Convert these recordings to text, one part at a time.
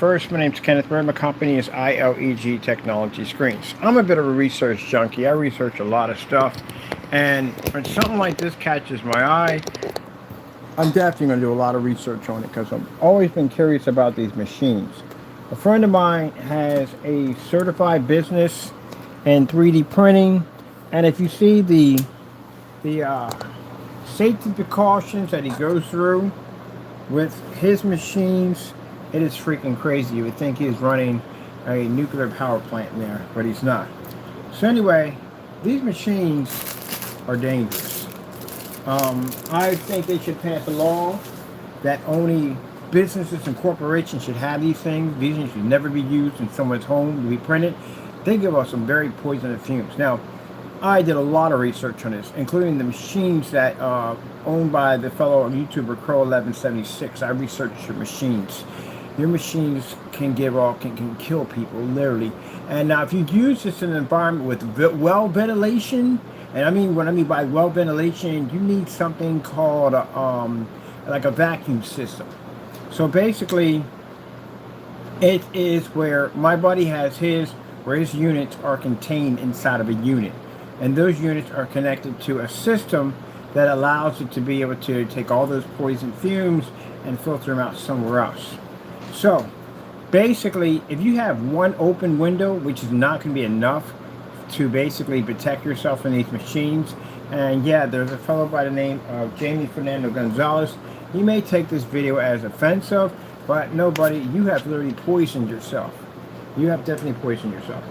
first. My name's Kenneth Bird. My company is ILEG Technology Screens. I'm a bit of a research junkie. I research a lot of stuff. And when something like this catches my eye, I'm definitely going to do a lot of research on it because I've always been curious about these machines. A friend of mine has a certified business in 3D printing. And if you see the safety precautions that he goes through with his machines, it is freaking crazy. You would think he is running a nuclear power plant in there, but he's not. So anyway, these machines are dangerous. I think they should pass a law that only businesses and corporations should have these things. These things should never be used in someone's home to be printed. They give off some very poisonous fumes. Now, I did a lot of research on this, including the machines that owned by the fellow YouTuber Crows1176. I researched your machines. Your machines can give off, can kill people, literally. And now, if you use this in an environment with well ventilation, and what I mean by well ventilation, you need something called like a vacuum system. So basically, it is where my buddy has where his units are contained inside of a unit. And those units are connected to a system that allows it to be able to take all those poison fumes and filter them out somewhere else. So, basically, if you have one open window, which is not going to be enough to basically protect yourself from these machines, and yeah, there's a fellow by the name of Jamie Fernando Gonzalez. He may take this video as offensive, but nobody, you have literally poisoned yourself. You have definitely poisoned yourself.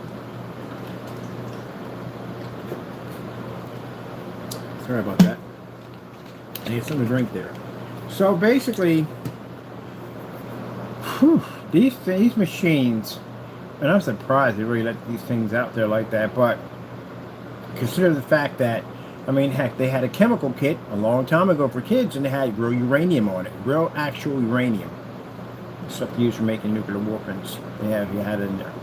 Sorry about that. I need something to drink there. So basically, these machines, and I'm surprised they really let these things out there like that, but consider the fact that, heck, they had a chemical kit a long time ago for kids, and they had real uranium on it, real actual uranium. Stuff used for making nuclear weapons. You had it in there.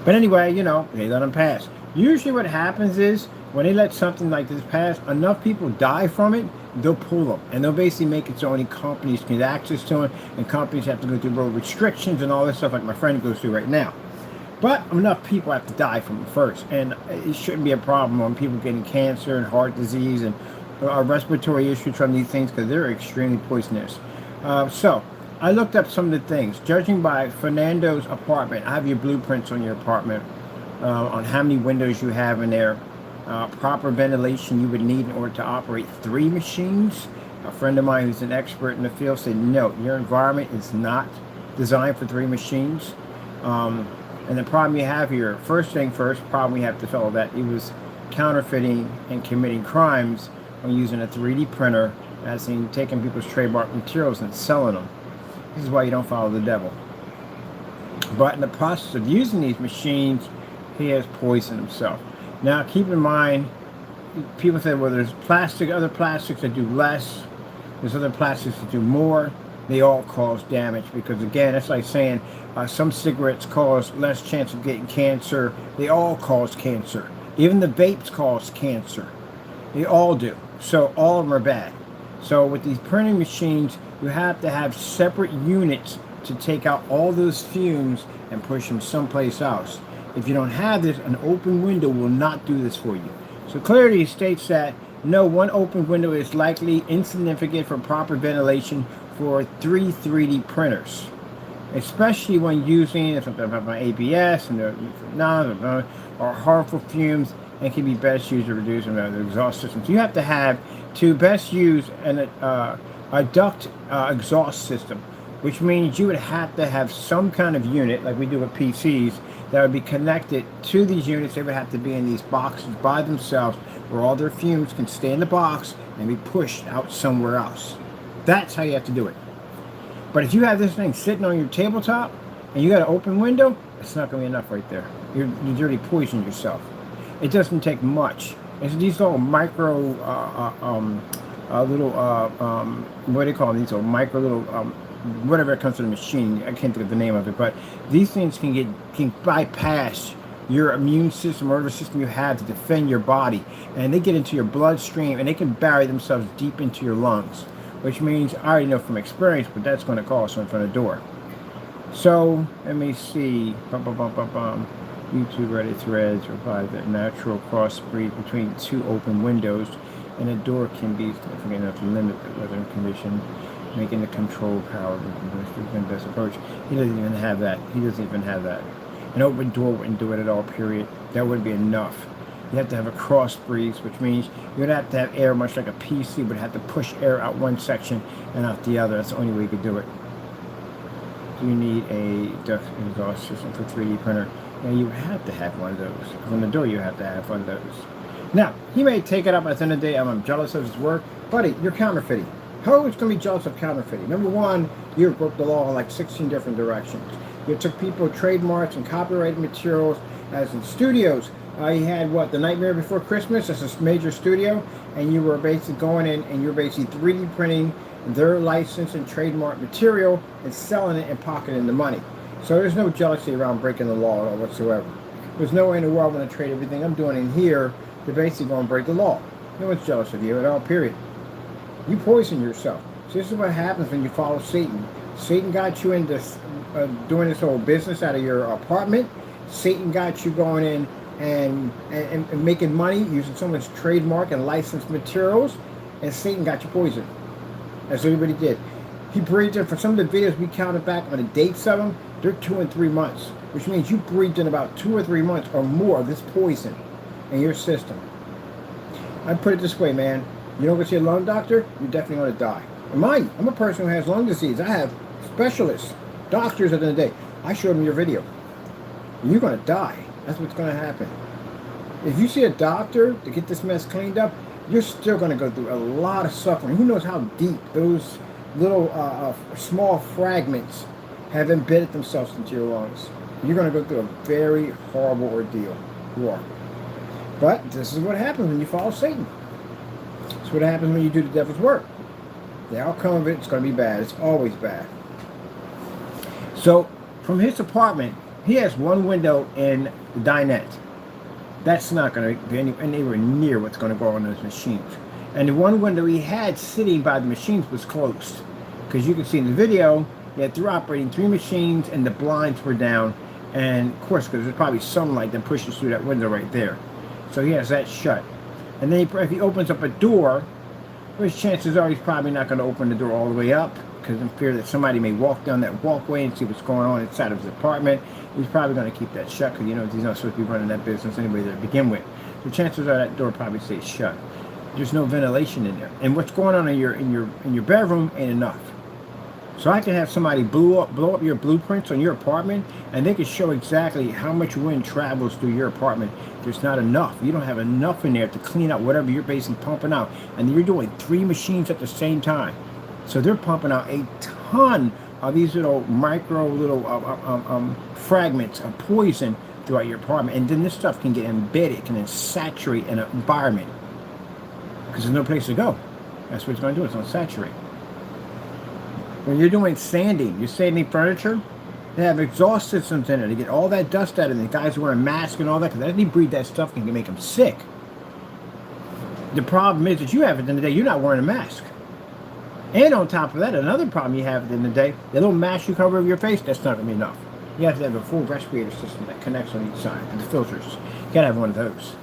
But anyway, they let them pass. Usually what happens is, when they let something like this pass, enough people die from it, they'll pull them. And they'll basically make it so only companies can get access to it, and companies have to go through road restrictions and all this stuff like my friend goes through right now. But enough people have to die from it first. And it shouldn't be a problem on people getting cancer and heart disease and respiratory issues from these things because they're extremely poisonous. So, I looked up some of the things. Judging by Fernando's apartment, I have your blueprints on your apartment on how many windows you have in there. Proper ventilation you would need in order to operate 3 machines. A friend of mine who's an expert in the field said, no, your environment is not designed for 3 machines. And the problem you have here, first problem we have to follow that he was counterfeiting and committing crimes on using a 3D printer, as in taking people's trademark materials and selling them. This is why you don't follow the devil. But in the process of using these machines, he has poisoned himself. Now, keep in mind, people say, well, there's other plastics that do less. There's other plastics that do more. They all cause damage because, again, that's like saying some cigarettes cause less chance of getting cancer. They all cause cancer. Even the vapes cause cancer. They all do. So all of them are bad. So with these printing machines, you have to have separate units to take out all those fumes and push them someplace else. If you don't have this, an open window will not do this for you. So clearly states that no, one open window is likely insignificant for proper ventilation for 3 3D printers, especially when using something about ABS and or harmful fumes, and can be best used to reduce the exhaust systems. You have to have to best use a duct exhaust system, which means you would have to have some kind of unit, like we do with PCs, that would be connected to these units. They would have to be in these boxes by themselves, where all their fumes can stay in the box and be pushed out somewhere else. That's how you have to do it. But if you have this thing sitting on your tabletop and you got an open window, it's not going to be enough right there. You already poisoned yourself. It doesn't take much. It's these little micro, what do you call them? These little micro little whatever it comes to the machine. I can't think of the name of it, but these things can bypass your immune system or whatever system you have to defend your body, and they get into your bloodstream and they can bury themselves deep into your lungs, which means I already know from experience, but that's going to cause something from the door. So let me see. YouTube Reddit threads provide that natural crossbreed between two open windows, and a door can be significant enough to limit the weather condition, making the control power the best approach. He doesn't even have that. He doesn't even have that. An open door wouldn't do it at all, period. That wouldn't be enough. You have to have a cross breeze, which means you'd have to have air, much like a PC would have to push air out one section and out the other. That's the only way you could do it. Do you need a duct exhaust system for 3D printer? Yeah, you have to have one of those. On the door, you have to have one of those. Now, he may take it up at the end of the day. I'm jealous of his work. Buddy, you're counterfeiting. How are you going to be jealous of counterfeiting? Number one, you broke the law in like 16 different directions. You took people trademarks and copyrighted materials, as in studios. You had what, The Nightmare Before Christmas? That's a major studio, and you were basically going in and you're basically 3D printing their license and trademark material and selling it and pocketing the money. So there's no jealousy around breaking the law at all whatsoever. There's no way in the world I'm going to trade everything I'm doing in here to basically go and break the law. No one's jealous of you at all, period. You poison yourself. So this is what happens when you follow Satan. Satan got you into doing this whole business out of your apartment. Satan got you going in and making money using someone's trademark and licensed materials. And Satan got you poisoned. That's what everybody did. He breathed in, for some of the videos we counted back on the dates of them, they're 2 and 3 months. Which means you breathed in about 2 or 3 months or more of this poison in your system. I put it this way, man. You don't go see a lung doctor, you're definitely going to die. And mind, I'm a person who has lung disease. I have specialists, doctors at the end of the day. I showed them your video. You're going to die. That's what's going to happen. If you see a doctor to get this mess cleaned up, you're still going to go through a lot of suffering. Who knows how deep those little small fragments have embedded themselves into your lungs. You're going to go through a very horrible ordeal. You are. But this is what happens when you follow Satan. It's what happens when you do the devil's work. The outcome of it is going to be bad. It's always bad. So, from his apartment, he has one window in the dinette. That's not going to be anywhere near what's going to go on those machines. And the one window he had sitting by the machines was closed. Because you can see in the video, he had operating 3 machines and the blinds were down. And of course, because there's probably sunlight that pushes through that window right there. So he has that shut. And then if he opens up a door, which chances are he's probably not going to open the door all the way up, because in fear that somebody may walk down that walkway and see what's going on inside of his apartment. He's probably going to keep that shut, because you know he's not supposed to be running that business anyway to begin with. The chances are that door probably stays shut. There's no ventilation in there, and what's going on in your bedroom ain't enough. So I can have somebody blow up your blueprints on your apartment, and they can show exactly how much wind travels through your apartment. There's not enough. You don't have enough in there to clean out whatever you're basically pumping out, and you're doing 3 machines at the same time. So they're pumping out a ton of these little fragments of poison throughout your apartment, and then this stuff can get embedded, it can saturate an environment because there's no place to go. That's what it's going to do. It's going to saturate. When you're doing sanding, you're sanding furniture, they have exhaust systems in it to get all that dust out of it. The guys wearing masks and all that, because as they breathe that stuff can make them sick. The problem is that you have at the end of the day, you're not wearing a mask. And on top of that, another problem you have at the end of the day, the little mask you cover over your face, that's not going to be enough. You have to have a full respirator system that connects on each side, and the filters. You got to have one of those.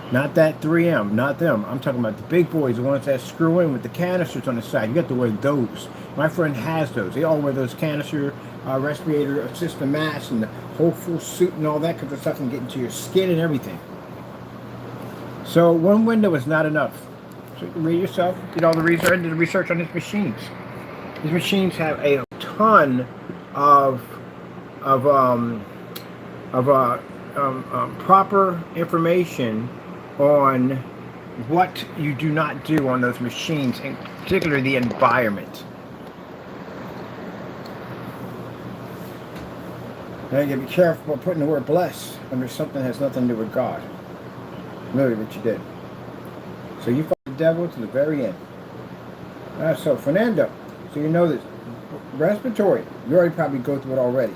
Not that 3M, not them. I'm talking about the big boys, the ones that screw in with the canisters on the side. You got to wear those. My friend has those. They all wear those canister respirator system masks and the whole full suit and all that, because the stuff can get into your skin and everything. So one window is not enough. So you can read yourself, get all the research, do the research on these machines. These machines have a ton of proper information on what you do not do on those machines, in particular the environment. Now you gotta be careful about putting the word bless under something that has nothing to do with God. Really what you did. So you fought the devil to the very end. So Fernando, so you know this respiratory, you already probably go through it already.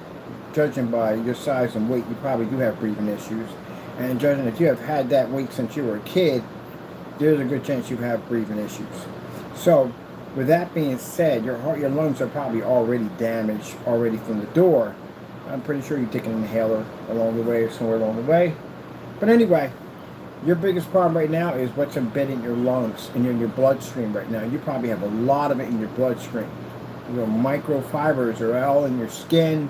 Judging by your size and weight, you probably do have breathing issues. And judging that you have had that weight since you were a kid, there's a good chance you have breathing issues. So with that being said, your heart, your lungs are probably already damaged already from the door. I'm pretty sure you take an inhaler along the way or somewhere along the way. But anyway, your biggest problem right now is what's embedded in your lungs and in your bloodstream right now. You probably have a lot of it in your bloodstream. Your microfibers are all in your skin,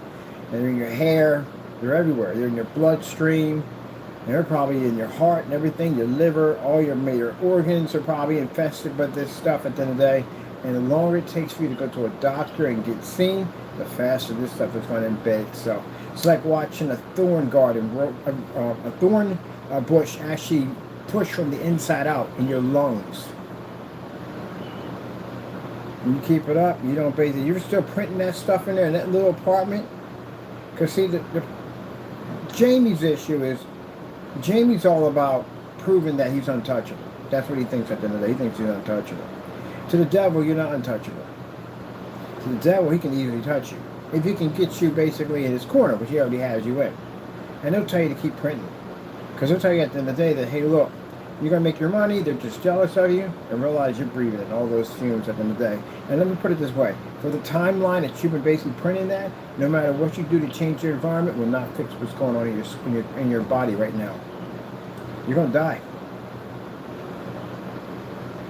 they're in your hair, they're everywhere. They're in your bloodstream, they're probably in your heart and everything, your liver, all your major organs are probably infested with this stuff at the end of the day. And the longer it takes for you to go to a doctor and get seen, the faster this stuff is going to embed itself. It's like watching a thorn garden, a thorn bush actually push from the inside out in your lungs. You keep it up, you don't basically, you're still printing that stuff in there in that little apartment. Because see, Jamie's issue is, Jamie's all about proving that he's untouchable. That's what he thinks at the end of the day. He thinks he's untouchable. To the devil, you're not untouchable. To the devil, he can easily touch you. If he can get you basically in his corner, which he already has you in. And he'll tell you to keep printing. Because he'll tell you at the end of the day that, hey, look, you're going to make your money, they're just jealous of you, and realize you're breathing in all those fumes at the end of the day. And let me put it this way. For the timeline that you've been basically printing that, no matter what you do to change your environment, will not fix what's going on in your body right now. You're going to die.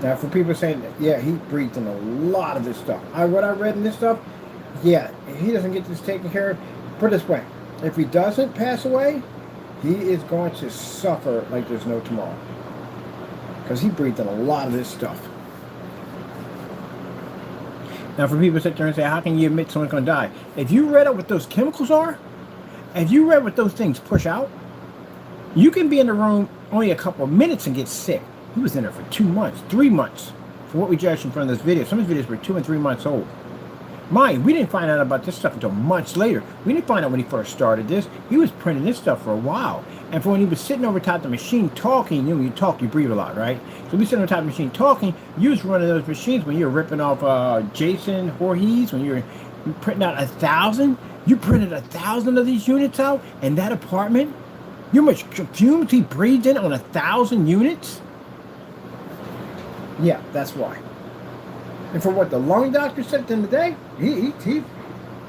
Now, for people saying, yeah, he breathed in a lot of this stuff. What I read in this stuff, yeah, he doesn't get this taken care of. Put it this way. If he doesn't pass away, he is going to suffer like there's no tomorrow. Because he breathed in a lot of this stuff. Now, for people that sit there and say, how can you admit someone's going to die? If you read up what those chemicals are, if you read what those things push out, you can be in the room only a couple of minutes and get sick. He was in there for 2 months, 3 months, for what we judged in front of this video. Some of these videos were 2 and 3 months old. Mind, we didn't find out about this stuff until months later. We didn't find out when he first started this. He was printing this stuff for a while. And for when he was sitting over top of the machine talking, you know, when you talk, you breathe a lot, right? So we sitting over top of the machine talking, you was running those machines when you were ripping off Jason Voorhees, when you were printing out 1,000. You printed 1,000 of these units out in that apartment? You know how much fumes he breathed in on 1,000 units? Yeah, that's why. And for what the lung doctor said at the end of the day,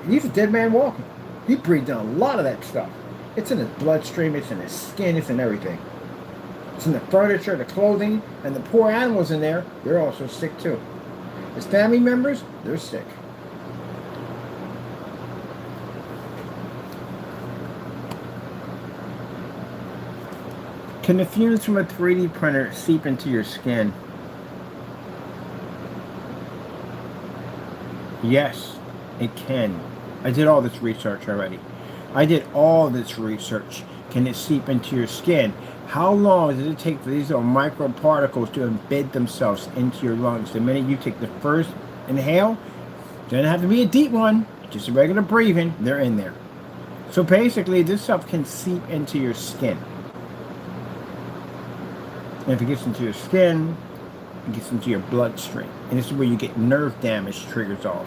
he's a dead man walking. He breathed in a lot of that stuff. It's in his bloodstream, it's in his skin, it's in everything. It's in the furniture, the clothing, and the poor animals in there, they're also sick too. His family members, they're sick. Can the fumes from a 3D printer seep into your skin? Yes, it can. I did all this research already. I did all this research. Can it seep into your skin? How long does it take for these little microparticles to embed themselves into your lungs? The minute you take the first inhale, doesn't have to be a deep one, just a regular breathing, they're in there. So basically, this stuff can seep into your skin. And if it gets into your skin, it gets into your bloodstream. And this is where you get nerve damage triggers off.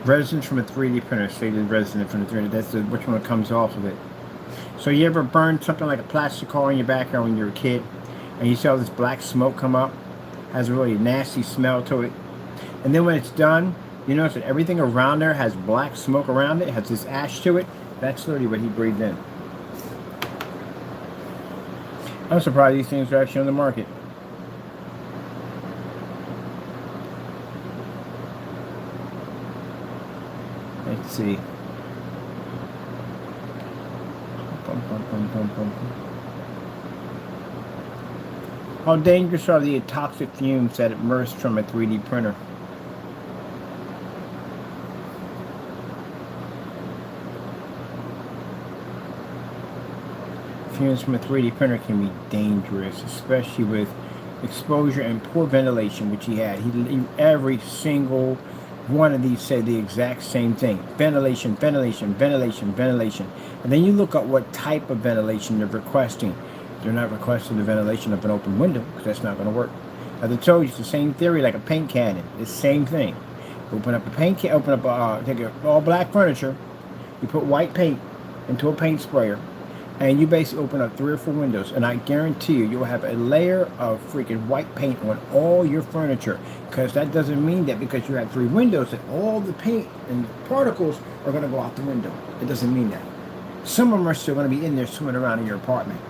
Resins from a 3D printer, stated resin from the 3D, that's which one comes off of it. So you ever burned something like a plastic car in your backyard when you were a kid, and you saw this black smoke come up? Has a really nasty smell to it. And then when it's done, you notice that everything around there has black smoke around it, has this ash to it. That's literally what he breathed in. I'm surprised these things are actually on the market. Let's see. How dangerous are the toxic fumes that emerge from a 3D printer? Fumes from a 3D printer can be dangerous, especially with exposure and poor ventilation, which he had. Every single one of these said the exact same thing. Ventilation, ventilation, ventilation, ventilation. And then you look at what type of ventilation they're requesting. They're not requesting the ventilation of an open window, because that's not going to work. As I told you, it's the same theory like a paint cannon. It's the same thing. Open up a paint can, take all black furniture, you put white paint into a paint sprayer, and you basically open up 3 or 4 windows, and I guarantee you, you'll have a layer of freaking white paint on all your furniture. Because that doesn't mean that because you have 3 windows that all the paint and particles are going to go out the window. It doesn't mean that. Some of them are still going to be in there swimming around in your apartment.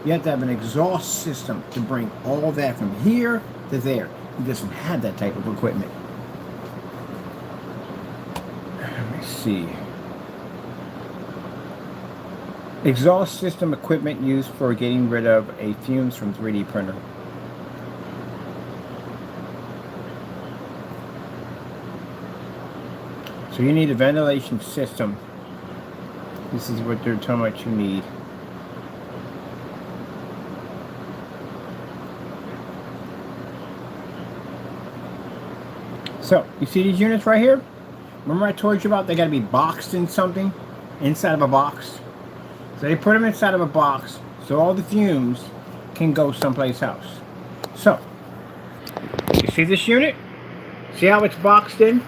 You have to have an exhaust system to bring all that from here to there. He doesn't have that type of equipment. Let me see. Exhaust system equipment used for getting rid of a fumes from 3D printer. So you need a ventilation system. This is what they're talking about you need. So, you see these units right here? Remember I told you about they got to be boxed in something? Inside of a box? So they put them inside of a box so all the fumes can go someplace else. So, you see this unit? See how it's boxed in?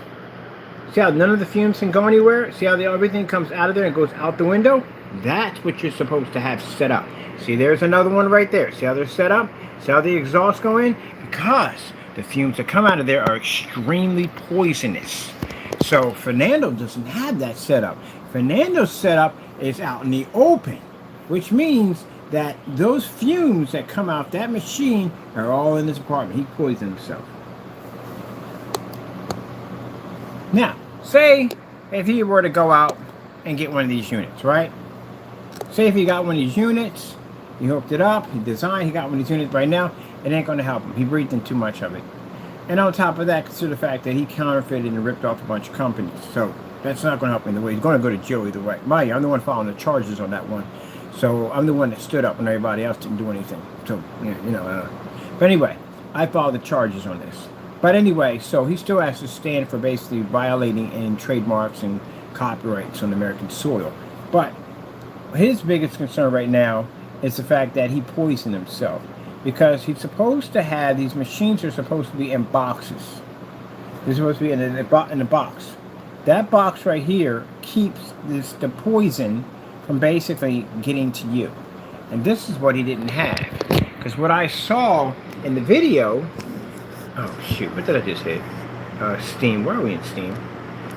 See how none of the fumes can go anywhere? See how everything comes out of there and goes out the window? That's what you're supposed to have set up. See, there's another one right there. See how they're set up? See how the exhaust go in? Because the fumes that come out of there are extremely poisonous. So Fernando doesn't have that setup. Fernando's setup is out in the open, which means that those fumes that come out that machine are all in his apartment. He poisoned himself. Now, say if he were to go out and get one of these units, right? Say if he got one of these units, he hooked it up, he designed, he got one of these units right now, it ain't going to help him. He breathed in too much of it. And on top of that, consider the fact that he counterfeited and ripped off a bunch of companies. So that's not going to help him either way. He's going to go to jail either way. Mind you, I'm the one following the charges on that one. So I'm the one that stood up when everybody else didn't do anything. So, but anyway, I followed the charges on this. But anyway, so he still has to stand for basically violating in trademarks and copyrights on American soil. But his biggest concern right now is the fact that he poisoned himself. Because he's supposed to have, these machines are supposed to be in boxes. They're supposed to be in a box. That box right here keeps the poison from basically getting to you. And this is what he didn't have. Because what I saw in the video, oh shoot, what did I just hit? Steam, where are we in Steam?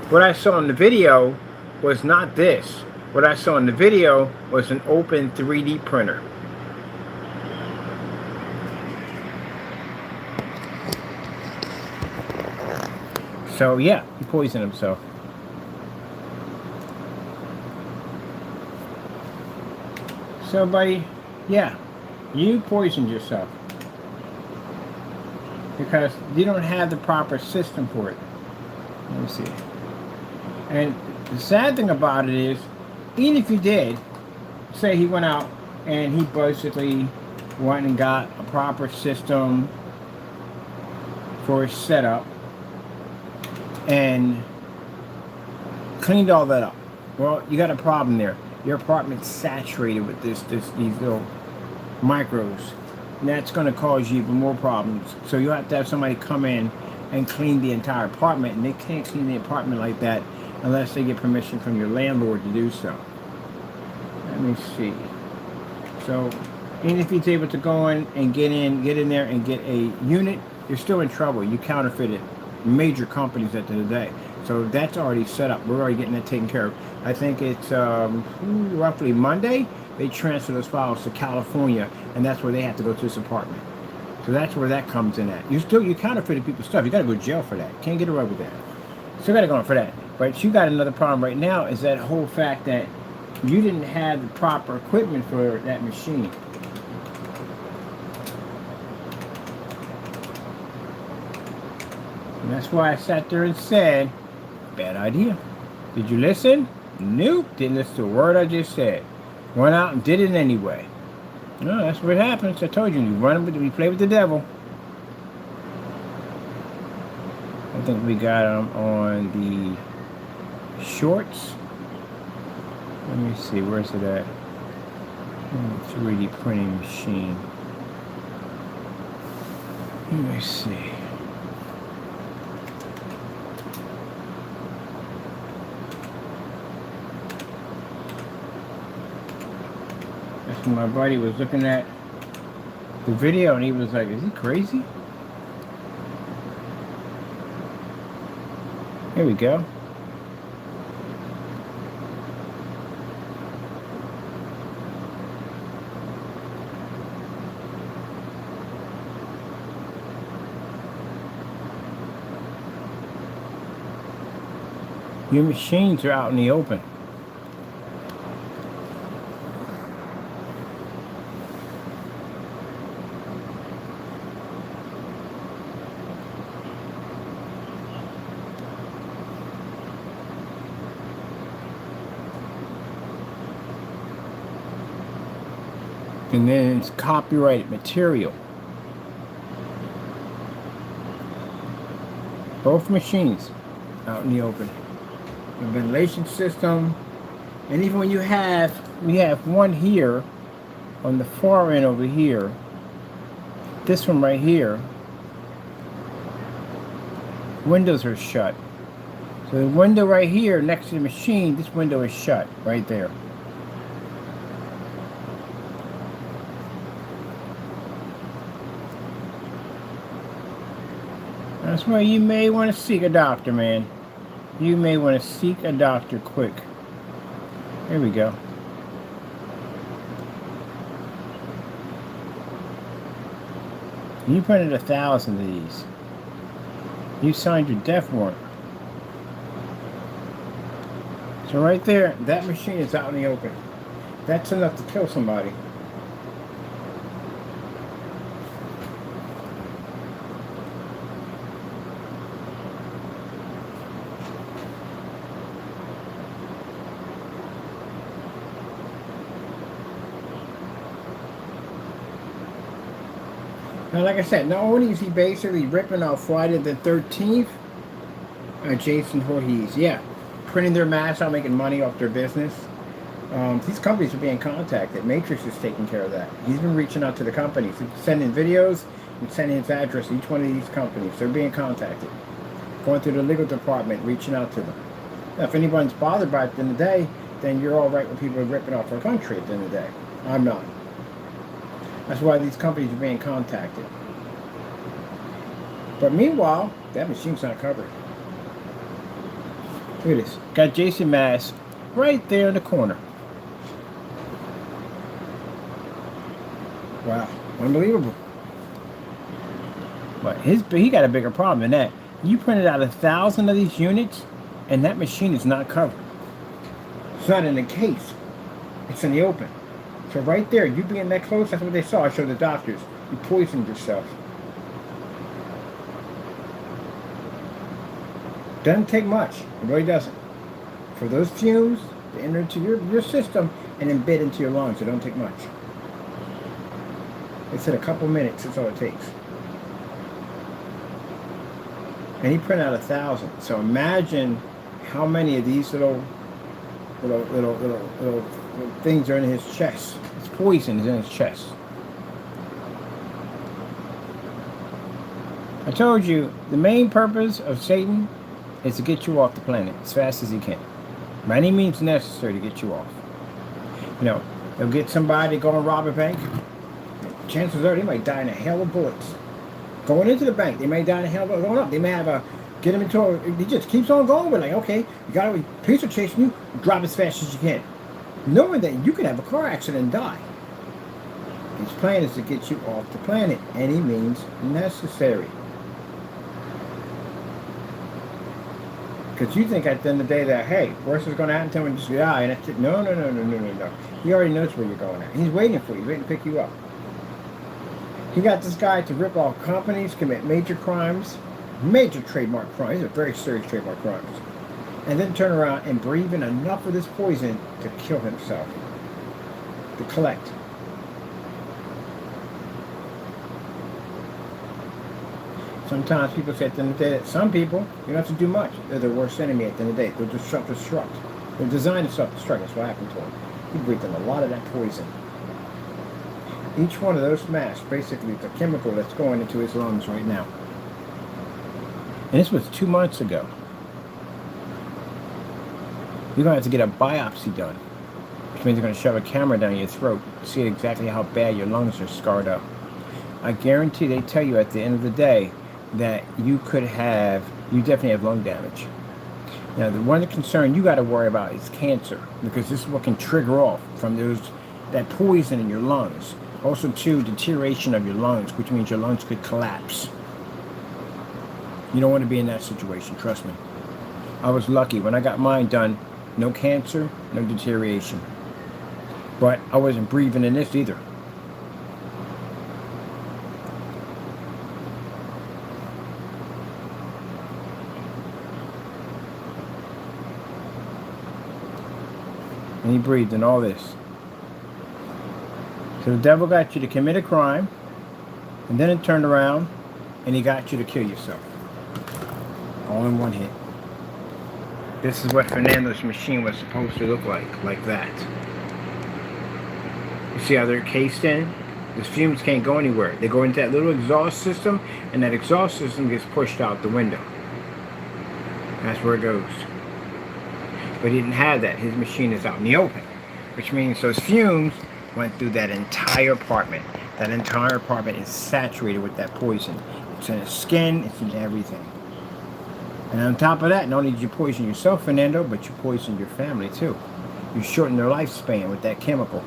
What I saw in the video was not this. What I saw in the video was an open 3D printer. So yeah, he poisoned himself. So buddy, yeah, you poisoned yourself. Because you don't have the proper system for it. Let me see. And the sad thing about it is, even if you did, say he went out and he basically went and got a proper system for his setup and cleaned all that up. Well, you got a problem there. Your apartment's saturated with these little microbes. And that's going to cause you even more problems. So you have to have somebody come in and clean the entire apartment. And they can't clean the apartment like that unless they get permission from your landlord to do so. Let me see. So even if he's able to go in and get in there and get a unit, you're still in trouble. You counterfeited major companies at the end of the day. So that's already set up. We're already getting that taken care of. I think it's roughly Monday. They transfer those files to California, and that's where they have to go to this apartment. So that's where that comes in at. You counterfeited people's stuff. You got to go to jail for that. Can't get away with that. Still got to go on for that. But you got another problem right now is that whole fact that you didn't have the proper equipment for that machine. And that's why I sat there and said, bad idea. Did you listen? Nope. Didn't listen to a word I just said. Went out and did it anyway. No, that's what happens. I told you, you play with the devil. I think we got them on the shorts. Let me see, where's it at? 3D printing machine. Let me see. My buddy was looking at the video and he was like, is he crazy? Here we go. Your machines are out in the open. And then it's copyrighted material. Both machines out in the open. The ventilation system, and even when we have one here on the far end over here, this one right here, windows are shut. So the window right here next to the machine, this window is shut right there. That's why you may want to seek a doctor, man. You may want to seek a doctor quick. Here we go. You printed 1,000 of these. You signed your death warrant. So right there, that machine is out in the open. That's enough to kill somebody. Now, like I said, not only is he basically ripping off Friday the 13th, Jason Voorhees, yeah, printing their masks out, making money off their business. These companies are being contacted. Matrix is taking care of that. He's been reaching out to the companies, sending videos and sending his address to each one of these companies. They're being contacted. Going through the legal department, reaching out to them. Now, if anyone's bothered by it at the end of the day, then you're all right with people ripping off our country at the end of the day. I'm not. That's why these companies are being contacted. But meanwhile, that machine's not covered. Look at this. Got Jason Mask right there in the corner. Wow. Unbelievable. But he got a bigger problem than that. You printed out 1,000 of these units, and that machine is not covered. It's not in the case. It's in the open. So right there, you being that close, that's what they saw. I showed the doctors. You poisoned yourself. Doesn't take much. It really doesn't. For those fumes to enter into your system and embed into your lungs, it don't take much. They said a couple minutes, that's all it takes. And he printed out 1,000. So imagine how many of these little things are in his chest. His poison is in his chest. I told you, the main purpose of Satan is to get you off the planet as fast as he can. By any means necessary to get you off. You know, they'll get somebody to go and rob a bank. Chances are they might die in a hail of bullets. Going into the bank, they may die in a hail of bullets. Going up, they may have get him into he just keeps on going. We're like, okay, you got a police are chasing you, drop as fast as you can. Knowing that you could have a car accident and die. His plan is to get you off the planet, any means necessary. Because you think at the end of the day that, hey, worst is going to happen to him and just die. And that's it. No. He already knows where you're going at. He's waiting for you. He's waiting to pick you up. He got this guy to rip off companies, commit major crimes, major trademark crimes. These are very serious trademark crimes. And then turn around and breathe in enough of this poison to kill himself. To collect. Sometimes people say at the end of the day that some people, you don't have to do much. They're their worst enemy at the end of the day. They'll just self-destruct. They're designed to self-destruct. That's what happened to him. He breathed in a lot of that poison. Each one of those masks, basically, is a chemical that's going into his lungs right now. And this was 2 months ago. You're going to have to get a biopsy done. which means they're going to shove a camera down your throat, see exactly how bad your lungs are scarred up. I guarantee they tell you at the end of the day that you definitely have lung damage. Now, the one concern you got to worry about is cancer, because this is what can trigger off from that poison in your lungs. Also, too, deterioration of your lungs, which means your lungs could collapse. You don't want to be in that situation, trust me. I was lucky. When I got mine done, no cancer, no deterioration. But I wasn't breathing in this either. And he breathed in all this. So the devil got you to commit a crime, and then it turned around, and he got you to kill yourself. All in one hit. This is what Fernando's machine was supposed to look like that. You see how they're cased in? The fumes can't go anywhere. They go into that little exhaust system, and that exhaust system gets pushed out the window. That's where it goes. But he didn't have that. His machine is out in the open, which means those fumes went through that entire apartment. That entire apartment is saturated with that poison. It's in the skin, it's in everything. And on top of that, not only did you poison yourself, Fernando, but you poisoned your family too. You shortened their lifespan with that chemical.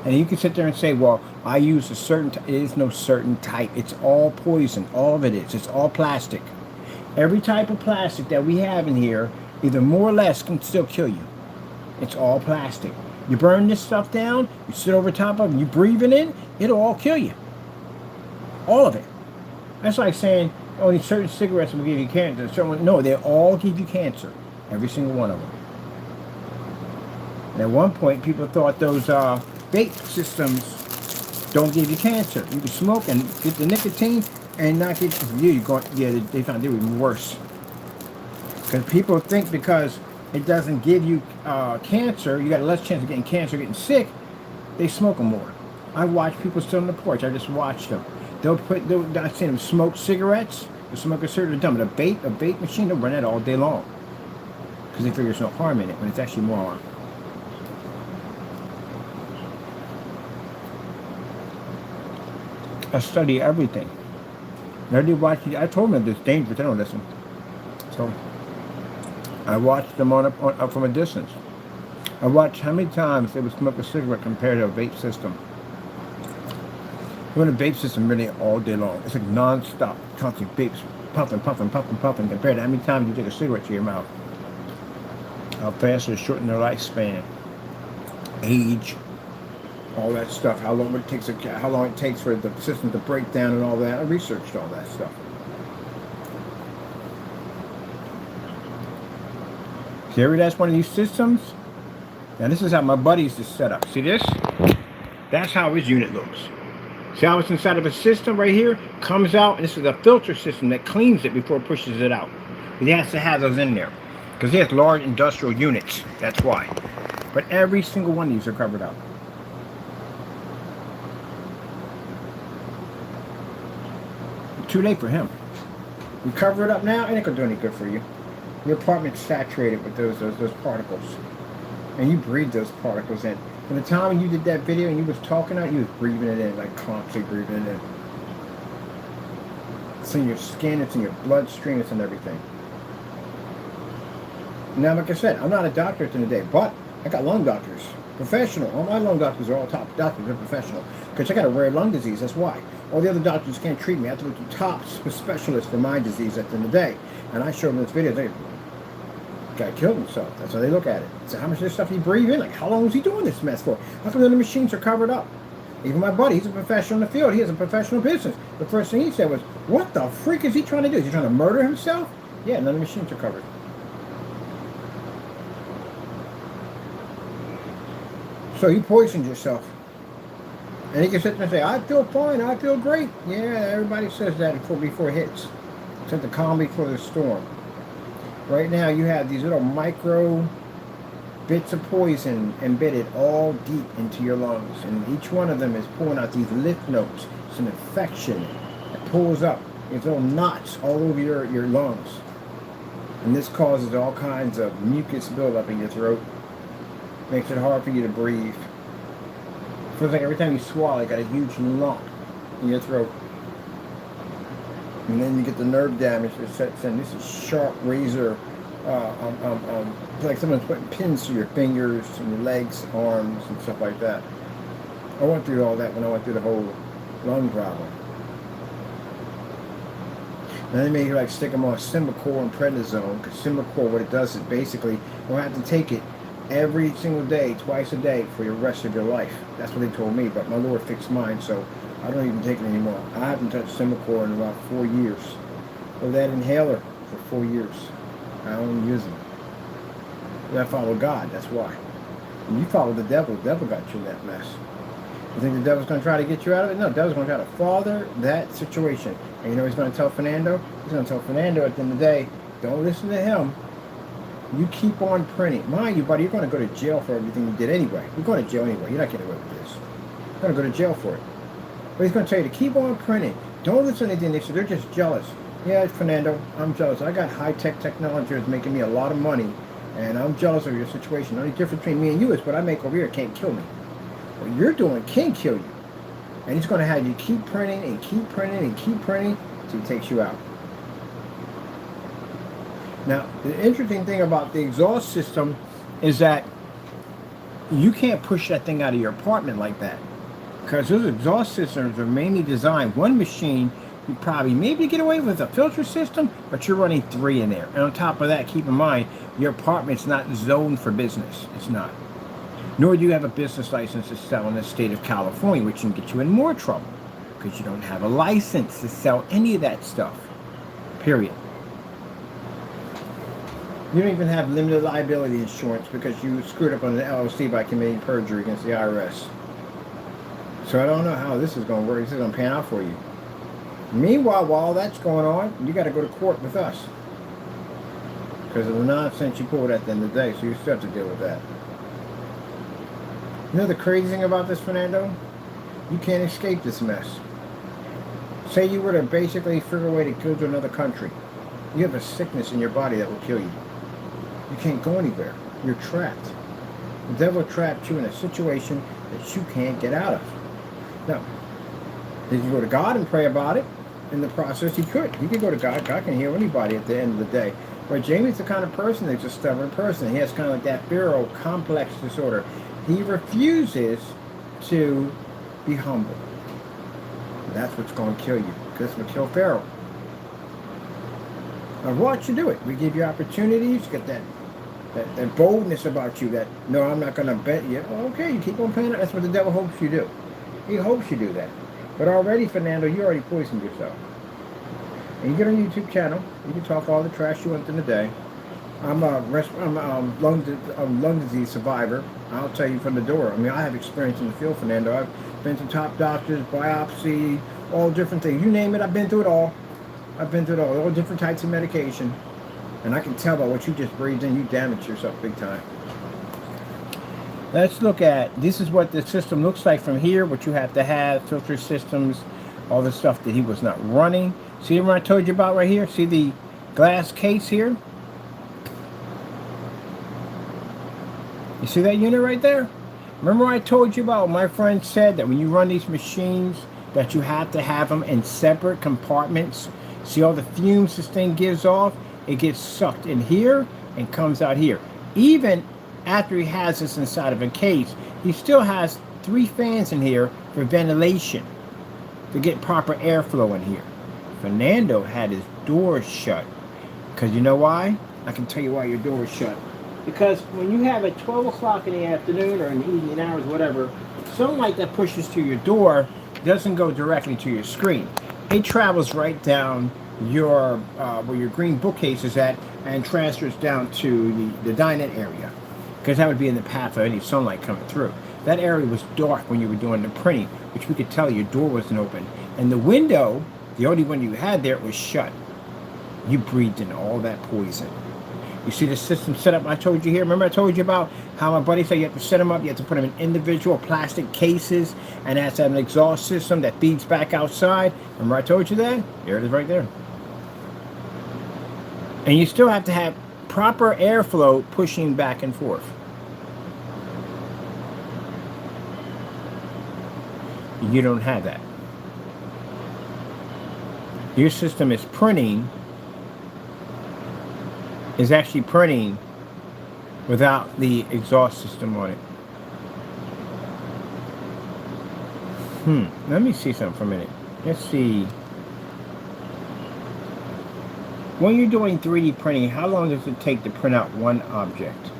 And you can sit there and say, well, I use a certain type. It is no certain type. It's all poison. All of it is. It's all plastic. Every type of plastic that we have in here, either more or less, can still kill you. It's all plastic. You burn this stuff down, you sit over top of it, you breathe it in, it'll all kill you. All of it. That's like saying only certain cigarettes will give you cancer. No, they all give you cancer. Every single one of them. And at one point, people thought those vape systems don't give you cancer. You can smoke and get the nicotine and not get you. They found it even worse. Because people think because it doesn't give you cancer, you got a less chance of getting cancer, getting sick, they smoke them more. I watch people sit on the porch. I just watched them. I've seen them smoke cigarettes. They'll smoke a cigarette, dumb. But a vape machine, they'll run that all day long. Because they figure there's no harm in it, when it's actually more harm. I study everything. I told them it's dangerous, they don't listen. So I watched them up from a distance. I watched how many times they would smoke a cigarette compared to a vape system. Doing a vape system really all day long. It's like non-stop, constant vapes, puffing, compared to how many times you take a cigarette to your mouth. How fast it shorten their lifespan, age, all that stuff. How long it takes for the system to break down and all that. I researched all that stuff. See, that's one of these systems. Now this is how my buddy's is set up. See this? That's how his unit looks. See how it's inside of a system right here? Comes out, and this is a filter system that cleans it before it pushes it out. He has to have those in there. Because he has large industrial units. That's why. But every single one of these are covered up. Too late for him. You cover it up now, it ain't gonna do any good for you. Your apartment's saturated with those particles. And you breathe those particles in. By the time you did that video and you was talking out, you was breathing it in, like constantly breathing it in. It's in your skin, it's in your bloodstream, it's in everything. Now, like I said, I'm not a doctor at the end of the day, but I got lung doctors. Professional. All my lung doctors are all top doctors. They're professional. Because I got a rare lung disease, that's why. All the other doctors can't treat me. I have to go to top specialists for my disease at the end of the day. And I show them this video, they guy killed himself. That's how they look at it. So how much of this stuff he breathe in? Like, how long was he doing this mess for? How come the machines are covered up? Even my buddy, he's a professional in the field. He has a professional business. The first thing he said was, what the freak is he trying to do? Is he trying to murder himself? Yeah, none of the machines are covered. So you poisoned yourself. And he can sit there and say, I feel fine, I feel great. Yeah, everybody says that before it hits. It's like the calm before the storm. Right now you have these little micro bits of poison embedded all deep into your lungs. And each one of them is pulling out these lymph nodes. It's an infection that pulls up these little knots all over your lungs. And this causes all kinds of mucus buildup in your throat. Makes it hard for you to breathe. Feels like every time you swallow, you got a huge lump in your throat. And then you get the nerve damage that sets in. This is sharp razor. It's like someone's putting pins through your fingers and your legs, arms, and stuff like that. I went through all that when I went through the whole lung problem. And they may like stick them on Symbicort and prednisone, because Symbicort, what it does is basically you'll have to take it every single day, twice a day for the rest of your life. That's what they told me, but my Lord fixed mine, so I don't even take it anymore. I haven't touched Symbicort in about 4 years. Or that inhaler for 4 years. I don't use them. I follow God, that's why. When you follow the devil got you in that mess. You think the devil's going to try to get you out of it? No, the devil's going to try to father that situation. And you know what he's going to tell Fernando? He's going to tell Fernando at the end of the day, don't listen to him. You keep on printing. Mind you, buddy, you're going to go to jail for everything you did anyway. You're going to jail anyway. You're not getting away with this. You're going to go to jail for it. But he's going to tell you to keep on printing. Don't listen to anything they say. They're just jealous. Yeah, Fernando, I'm jealous. I got high-tech technology that's making me a lot of money, and I'm jealous of your situation. The only difference between me and you is what I make over here can't kill me. What you're doing can kill you. And he's going to have you keep printing and keep printing and keep printing until he takes you out. Now, the interesting thing about the exhaust system is that you can't push that thing out of your apartment like that. Because those exhaust systems are mainly designed, one machine, you probably maybe get away with a filter system, but you're running 3 in there. And on top of that, keep in mind, your apartment's not zoned for business. It's not. Nor do you have a business license to sell in the state of California, which can get you in more trouble. Because you don't have a license to sell any of that stuff. Period. You don't even have limited liability insurance because you screwed up on the LLC by committing perjury against the IRS. So I don't know how this is going to work. This is going to pan out for you. Meanwhile, while that's going on, you got to go to court with us. Because of the nonsense you pulled at the end of the day, so you still have to deal with that. You know the crazy thing about this, Fernando? You can't escape this mess. Say you were to basically figure a way to go to another country. You have a sickness in your body that will kill you. You can't go anywhere. You're trapped. The devil trapped you in a situation that you can't get out of. Now, did you go to God and pray about it? In the process, he could. He could go to God. God can heal anybody at the end of the day. But Jamie's the kind of person that's a stubborn person. He has kind of like that Pharaoh complex disorder. He refuses to be humble. That's what's going to kill you. That's what killed Pharaoh. Now watch you do it. We give you opportunities. Get that boldness about you. That no, I'm not going to bet you. Okay, you keep on playing it. That's what the devil hopes you do. He hopes you do that. But already, Fernando, you already poisoned yourself. And you get on your YouTube channel. You can talk all the trash you want in the day. I'm a lung disease survivor. I'll tell you from the door. I mean, I have experience in the field, Fernando. I've been to top doctors, biopsy, all different things. You name it, I've been through it all. I've been through it all different types of medication. And I can tell by what you just breathed in, you damaged yourself big time. Let's look at, this is what the system looks like from here, what you have to have, filter systems, all the stuff that he was not running. See what I told you about right here? See the glass case here? You see that unit right there? Remember I told you about, my friend said that when you run these machines, that you have to have them in separate compartments. See all the fumes this thing gives off? It gets sucked in here and comes out here. Even after he has this inside of a case, he still has 3 fans in here for ventilation, to get proper airflow in here. Fernando had his door shut. Because you know why? I can tell you why your door is shut. Because when you have at 12 o'clock in the afternoon or in the evening hours, whatever, sunlight that pushes through your door doesn't go directly to your screen. It travels right down your where your green bookcase is at and transfers down to the dining area. Because that would be in the path of any sunlight coming through. That area was dark when you were doing the printing, which we could tell your door wasn't open. And the window, the only one you had there, was shut. You breathed in all that poison. You see the system set up I told you here? Remember I told you about how my buddy said you have to set them up, you have to put them in individual plastic cases, and that's an exhaust system that feeds back outside. Remember I told you that? There it is right there. And you still have to have proper airflow pushing back and forth. You don't have that. Your system is actually printing without the exhaust system on it. Let me see something for a minute. Let's see. When you're doing 3D printing, how long does it take to print out one object?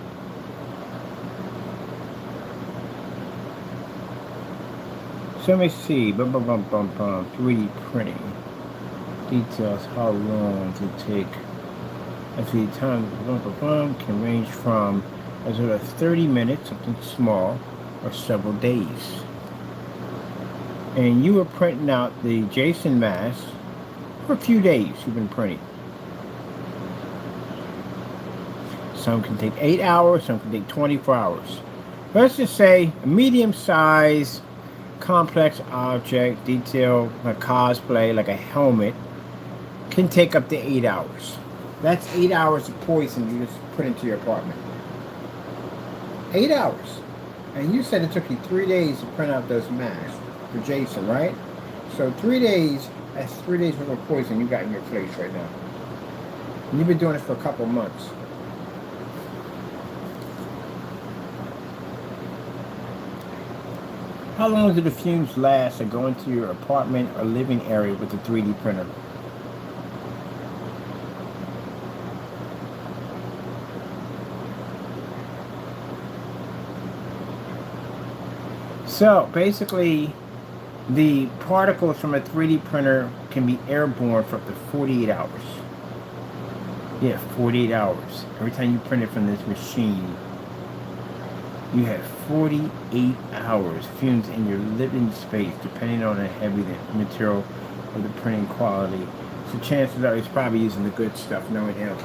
So let me see. 3D printing. Details. How long does it take? I see time can range from as little as 30 minutes, something small, or several days. And you were printing out the Jason mask for a few days. You've been printing. Some can take 8 hours, some can take 24 hours. Let's just say a medium-sized, complex object, detail, like cosplay, like a helmet, can take up to 8 hours. That's 8 hours of poison you just put into your apartment. 8 hours. And you said it took you 3 days to print out those masks for Jason, right? So 3 days, that's 3 days worth of poison you got in your face right now. And you've been doing it for a couple months. How long do the fumes last that go into your apartment or living area with the 3D printer? So basically, the particles from a 3D printer can be airborne for up to 48 hours. Yeah, 48 hours. Every time you print it from this machine, you have 48 hours fumes in your living space, depending on the heavy material or the printing quality. So chances are he's probably using the good stuff, knowing him.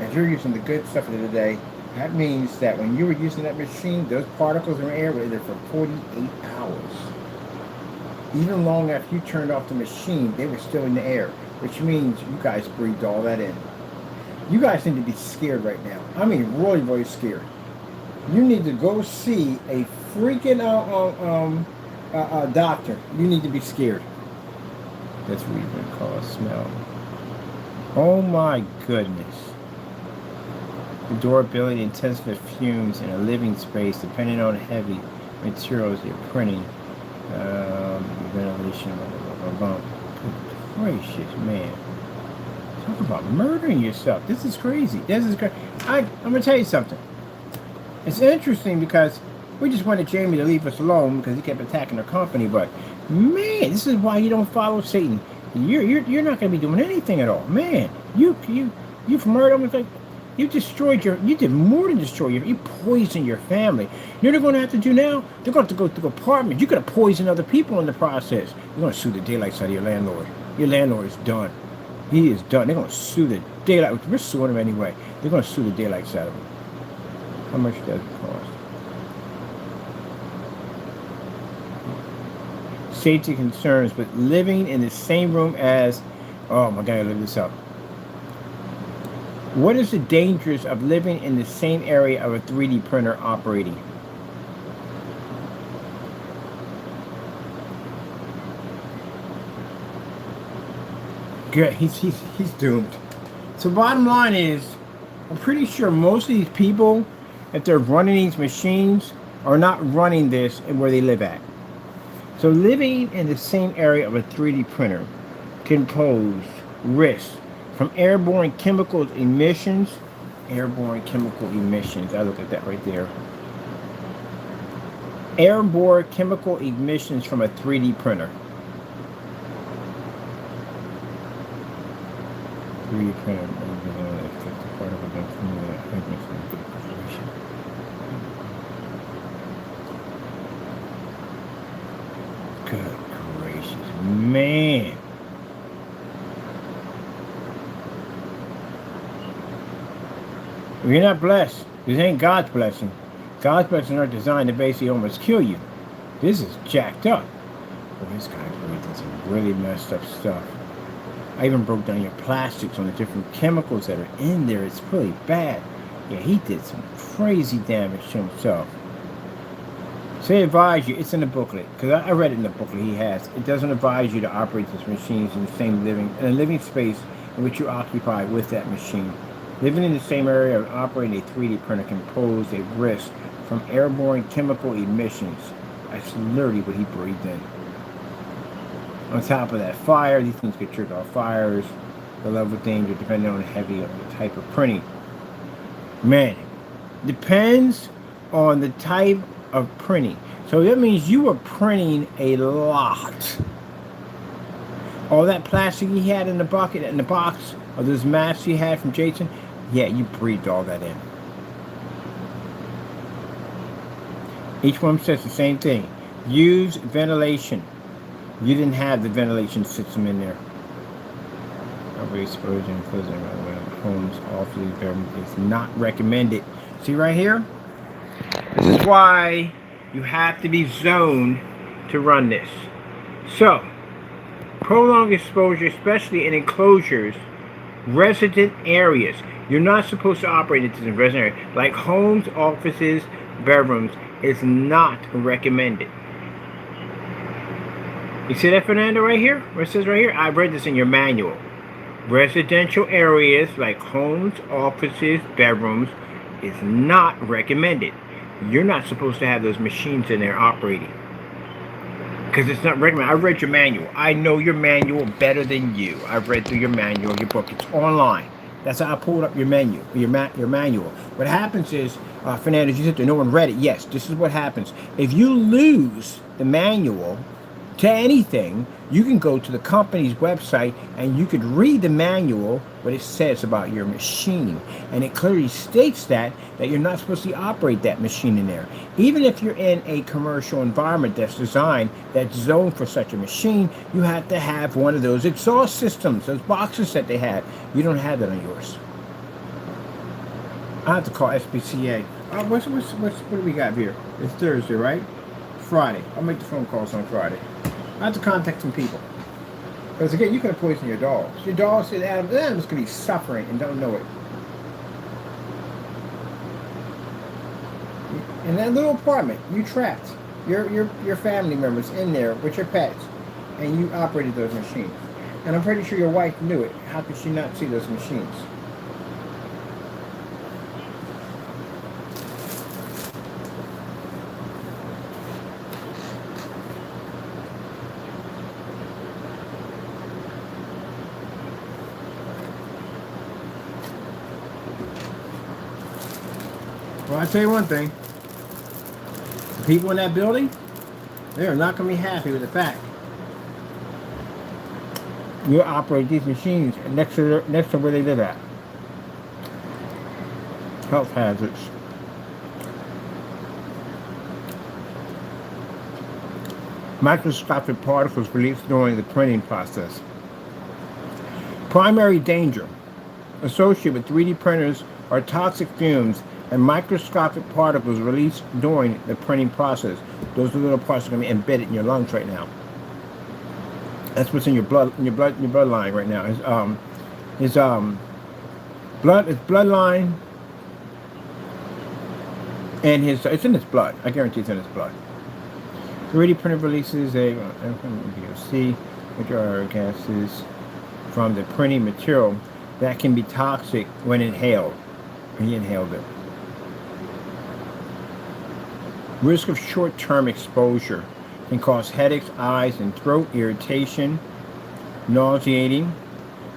If you're using the good stuff of the day, that means that when you were using that machine, those particles in the air were there for 48 hours. Even long after you turned off the machine, they were still in the air, which means you guys breathed all that in. You guys need to be scared right now. I mean, really, really scared. You need to go see a freaking doctor. You need to be scared. That's what you're going to call a smell. Oh my goodness. The durability and intensity of fumes in a living space, depending on heavy materials you're printing. Ventilation. Good gracious, man. Talk about murdering yourself. This is crazy. This is crazy. I'm going to tell you something. It's interesting because we just wanted Jamie to leave us alone because he kept attacking our company. But, man, this is why you don't follow Satan. You're not going to be doing anything at all. Man, you've murdered. You did more than destroy you poisoned your family. You know what they're going to have to do now? They're going to have to go through apartments. You're going to poison other people in the process. You're going to sue the daylights out of your landlord. Your landlord is done. He is done. They're going to sue the daylight. We're suing him anyway. They're going to sue the daylights out of him. How much does it cost? Safety concerns, but living in the same room as... Oh my God, I look this up. What is the dangers of living in the same area of a 3D printer operating? Good, he's doomed. So bottom line is, I'm pretty sure most of these people, if they're running these machines, are not running this where they live at. So living in the same area of a 3D printer can pose risks from airborne chemical emissions. Airborne chemical emissions. I look at that right there. Airborne chemical emissions from a 3D printer. 3D printer. Good gracious, man. You're not blessed. This ain't God's blessing. God's blessings are designed to basically almost kill you. This is jacked up. Well, this guy really did some really messed up stuff. I even broke down your plastics on the different chemicals that are in there. It's really bad. Yeah, he did some crazy damage to himself. So they advise you, it's in the booklet, because I read it in the booklet he has. It doesn't advise you to operate these machines in the same living space in which you occupy with that machine. Living in the same area and operating a 3D printer can pose a risk from airborne chemical emissions. That's literally what he breathed in. On top of that, fire, these things could trigger off fires, the level of danger depending on the type of printing. Man, depends on the type of printing. So that means you were printing a lot. All that plastic he had in the bucket, in the box, or those masks he had from Jason, yeah, you breathed all that in. Each one says the same thing. Use ventilation. You didn't have the ventilation system in there. Exposure includes homes, offices, government is not recommended. See right here? This is why you have to be zoned to run this. So, prolonged exposure, especially in enclosures, resident areas. You're not supposed to operate into this resident area. Like homes, offices, bedrooms is not recommended. You see that, Fernando, right here? Where it says right here? I read this in your manual. Residential areas like homes, offices, bedrooms is not recommended. You're not supposed to have those machines in there operating. Because it's not recommended. I read your manual. I know your manual better than you. I've read through your manual, your book. It's online. That's how I pulled up your menu, your manual. What happens is, Fernando, you said that no one read it. Yes, this is what happens. If you lose the manual to anything, you can go to the company's website and you could read the manual, what it says about your machine. And it clearly states that you're not supposed to operate that machine in there. Even if you're in a commercial environment that's designed, that's zoned for such a machine, you have to have one of those exhaust systems, those boxes that they have. You don't have that on yours. I have to call SPCA. What do we got here? It's Thursday, right? Friday. I'll make the phone calls on Friday. I have to contact some people. Because again, you could have poisoned your dogs. Your dog said Adam's going to be suffering and don't know it. In that little apartment, you trapped your family members in there with your pets, and you operated those machines. And I'm pretty sure your wife knew it. How could she not see those machines? Well, I'll tell you one thing. The people in that building, they are not going to be happy with the fact you operate these machines next to where they live at. Health hazards. Microscopic particles released during the printing process. Primary danger associated with 3D printers are toxic fumes and microscopic particles released during the printing process. Those little parts are going to be embedded in your lungs right now. That's what's in your bloodline right now. It's bloodline, and it's in his blood. I guarantee it's in his blood. 3D printer releases a VOC, which are gases from the printing material that can be toxic when inhaled. He inhaled it. Risk of short-term exposure can cause headaches, eyes and throat irritation, nauseating.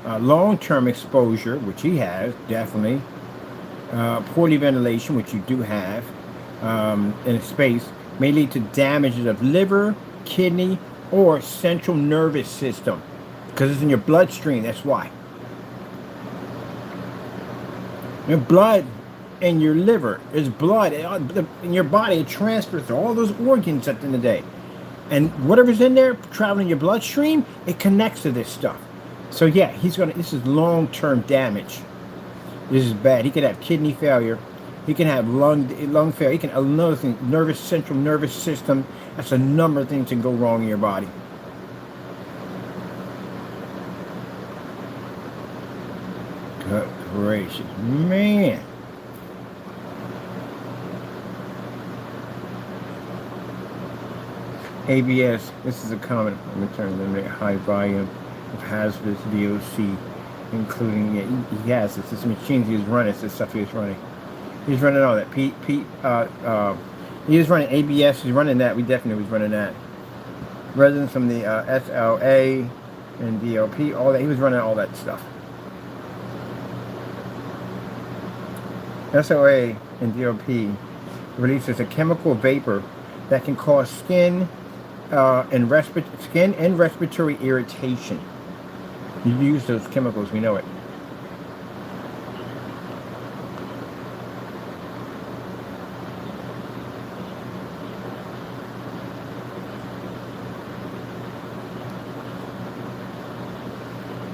Long-term exposure, which he has, definitely. Poorly ventilation, which you do have in a space, may lead to damages of liver, kidney, or central nervous system. Because it's in your bloodstream, that's why. Your blood and your liver is blood in your body. It transfers to all those organs at the end of the day, and whatever's in there traveling your bloodstream, it connects to this stuff. So yeah, this is long-term damage. This is bad. He could have kidney failure, he can have lung failure, he can, another thing, central nervous system. That's a number of things that can go wrong in your body. Good gracious, man. ABS, this is a common limit high volume of hazardous VOC, including, yeah, he has this machines he's running, it's the stuff he's running. He's running all that. He is running ABS, he's running that, we definitely was running that. Residents from the SLA and DLP, all that, he was running all that stuff. SLA and DLP releases a chemical vapor that can cause skin and respiratory irritation. You use those chemicals, we know it.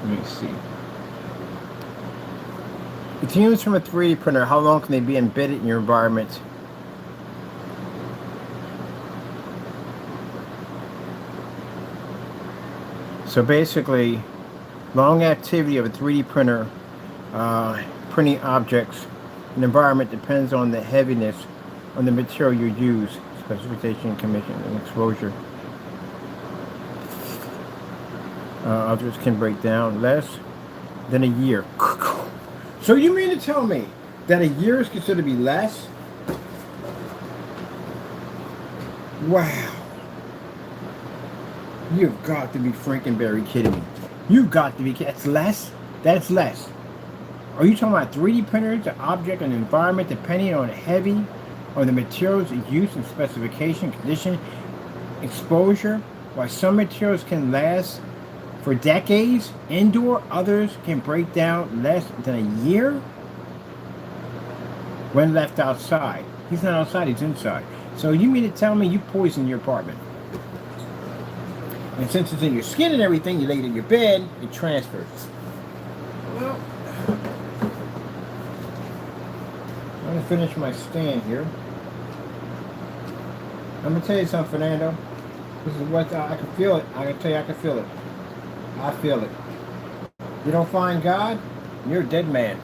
Let me see. Continuums from a 3D printer, how long can they be embedded in your environment? So basically, long activity of a 3D printer printing objects in environment depends on the heaviness on the material you use, specification, commission, and exposure. Objects can break down less than a year. So you mean to tell me that a year is considered to be less? Wow. You've got to be freaking very kidding me. You've got to be kidding. That's less? That's less. Are you talking about 3D printers, the object and environment depending on heavy, on the materials used and specification, condition, exposure? While some materials can last for decades, indoor, others can break down less than a year when left outside. He's not outside, he's inside. So you mean to tell me you poison your apartment? And since it's in your skin and everything, you lay it in your bed, it transfers. Well, I'm going to finish my stand here. I'm going to tell you something, Fernando. This is what I can feel it. I can tell you I can feel it. I feel it. You don't find God, you're a dead man.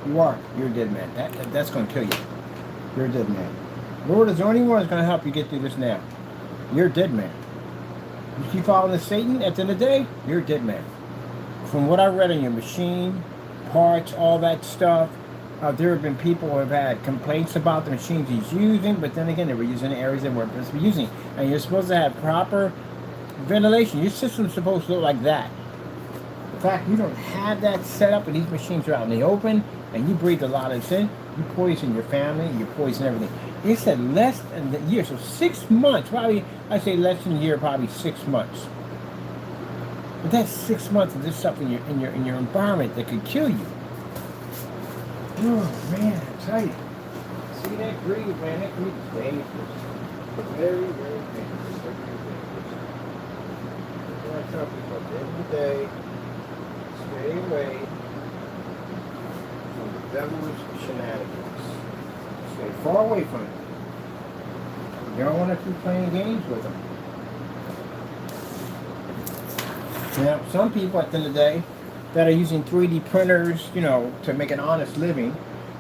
You are. You're a dead man. That's going to kill you. You're a dead man. Lord is the only one that's going to help you get through this now. You're a dead man. You keep following Satan, at the end of the day, you're a dead man. From what I read on your machine, parts, all that stuff, there have been people who have had complaints about the machines he's using, but then again, they were using areas they weren't supposed to be using. And you're supposed to have proper ventilation. Your system's supposed to look like that. The fact you don't have that set up and these machines are out in the open and you breathe a lot of this in, you poison your family, you poison everything. It said less than a year, so 6 months, probably, I say less than a year, probably 6 months. But that's 6 months of this stuff in your environment that could kill you. Oh man, I tell you. See that greed, man, that greed is dangerous. Very, very dangerous. I tell people at the end of the day, stay away from the devil's shenanigans. Stay far away from it. You don't want to keep playing games with them. Now, some people at the end of the day that are using 3D printers, you know, to make an honest living,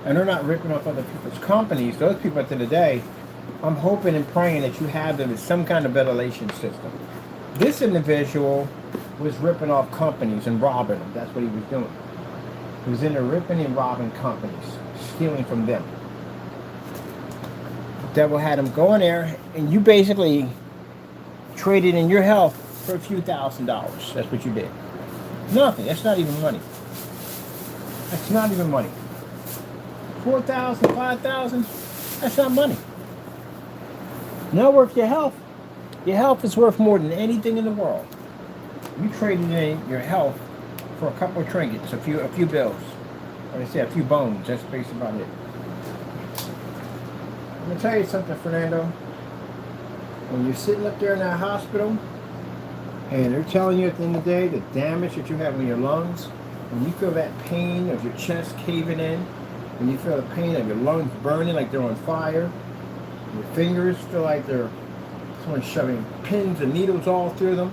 and they're not ripping off other people's companies, those people at the end of the day, I'm hoping and praying that you have them in some kind of ventilation system. This individual was ripping off companies and robbing them. That's what he was doing. He was in there ripping and robbing companies, stealing from them. The devil had him go in there, and you basically traded in your health for a few $1,000s. That's what you did. Nothing. That's not even money. That's not even money. 4,000, 5,000. That's not money. Not worth your health. Your health is worth more than anything in the world. You traded in your health for a couple of trinkets, a few bills, or they say a few bones. That's basically about it. I'm gonna tell you something, Fernando. When you're sitting up there in that hospital, and they're telling you at the end of the day the damage that you have in your lungs, when you feel that pain of your chest caving in, when you feel the pain of your lungs burning like they're on fire, your fingers feel like they're someone shoving pins and needles all through them,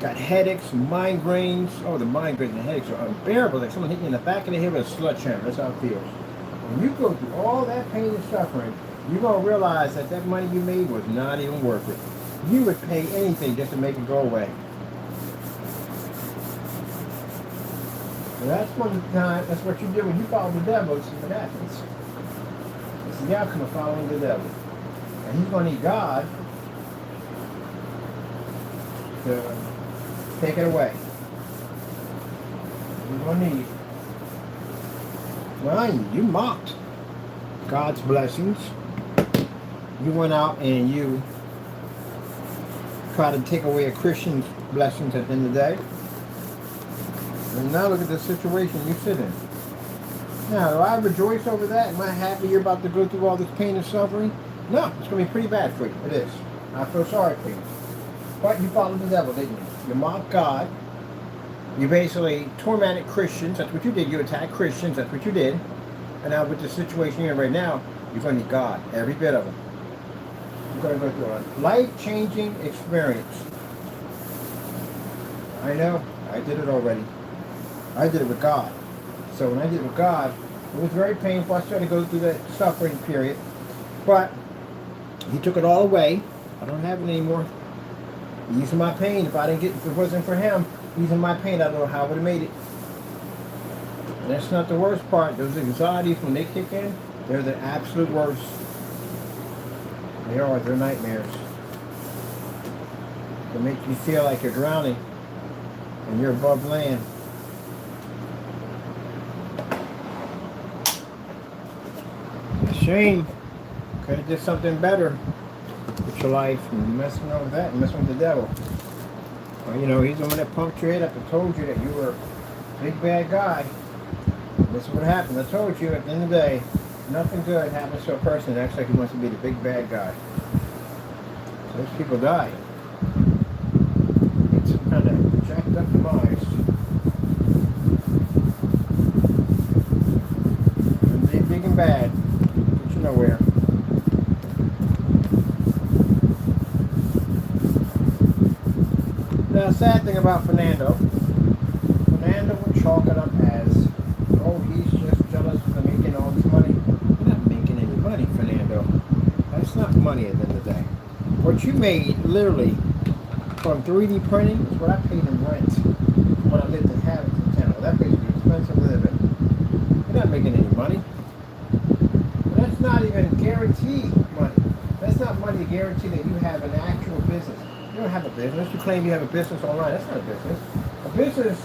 got headaches, migraines. Oh, the migraines and headaches are unbearable. Like someone hit you in the back of the head with a sledgehammer. That's how it feels. When you go through all that pain and suffering, you're going to realize that that money you made was not even worth it. He would pay anything just to make it go away. And that's what you do when you follow the devil. This is what happens. It's the outcome of following the devil. And he's going to need God to take it away. He's going to need. Well, you mocked God's blessings. You went out and you tried to take away a Christian's blessings at the end of the day. And now look at the situation you sit in. Now, do I rejoice over that? Am I happy you're about to go through all this pain and suffering? No, it's going to be pretty bad for you. It is. I feel sorry for you. But you followed the devil, didn't you? You mocked God. You basically tormented Christians. That's what you did. You attacked Christians. That's what you did. And now with the situation you're in right now, you're going to need God. Every bit of them. You're going to go through a life-changing experience. I know. I did it already. I did it with God. So when I did it with God, it was very painful. I started to go through that suffering period. But He took it all away. I don't have it anymore. Easing my pain. If it wasn't for Him, easing my pain, I don't know how I would have made it. And that's not the worst part. Those anxieties, when they kick in, they're the absolute worst. They are. They're nightmares. They make you feel like you're drowning and you're above land. Shame. Could have did something better with your life and messing with that and messing with the devil. Well, you know, he's the one that pumped your head up and told you that you were a big bad guy. This is what happened. I told you at the end of the day, nothing good happens to a person that acts like he wants to be the big bad guy. Those people die. It's some kind of jacked up demise. And they're big and bad. Get you nowhere. Now, the sad thing about Fernando would chalk it up as, oh, he's just jealous for making all this money. You're not making any money, Fernando. That's not money at the end of the day. What you made, literally, from 3D printing is what I paid in rent when I lived in Hamilton Town. That place was expensive living. You're not making any money. And that's not even guaranteed money. That's not money to guarantee that you have an actual business. You don't have a business. You claim you have a business online. That's not a business. A business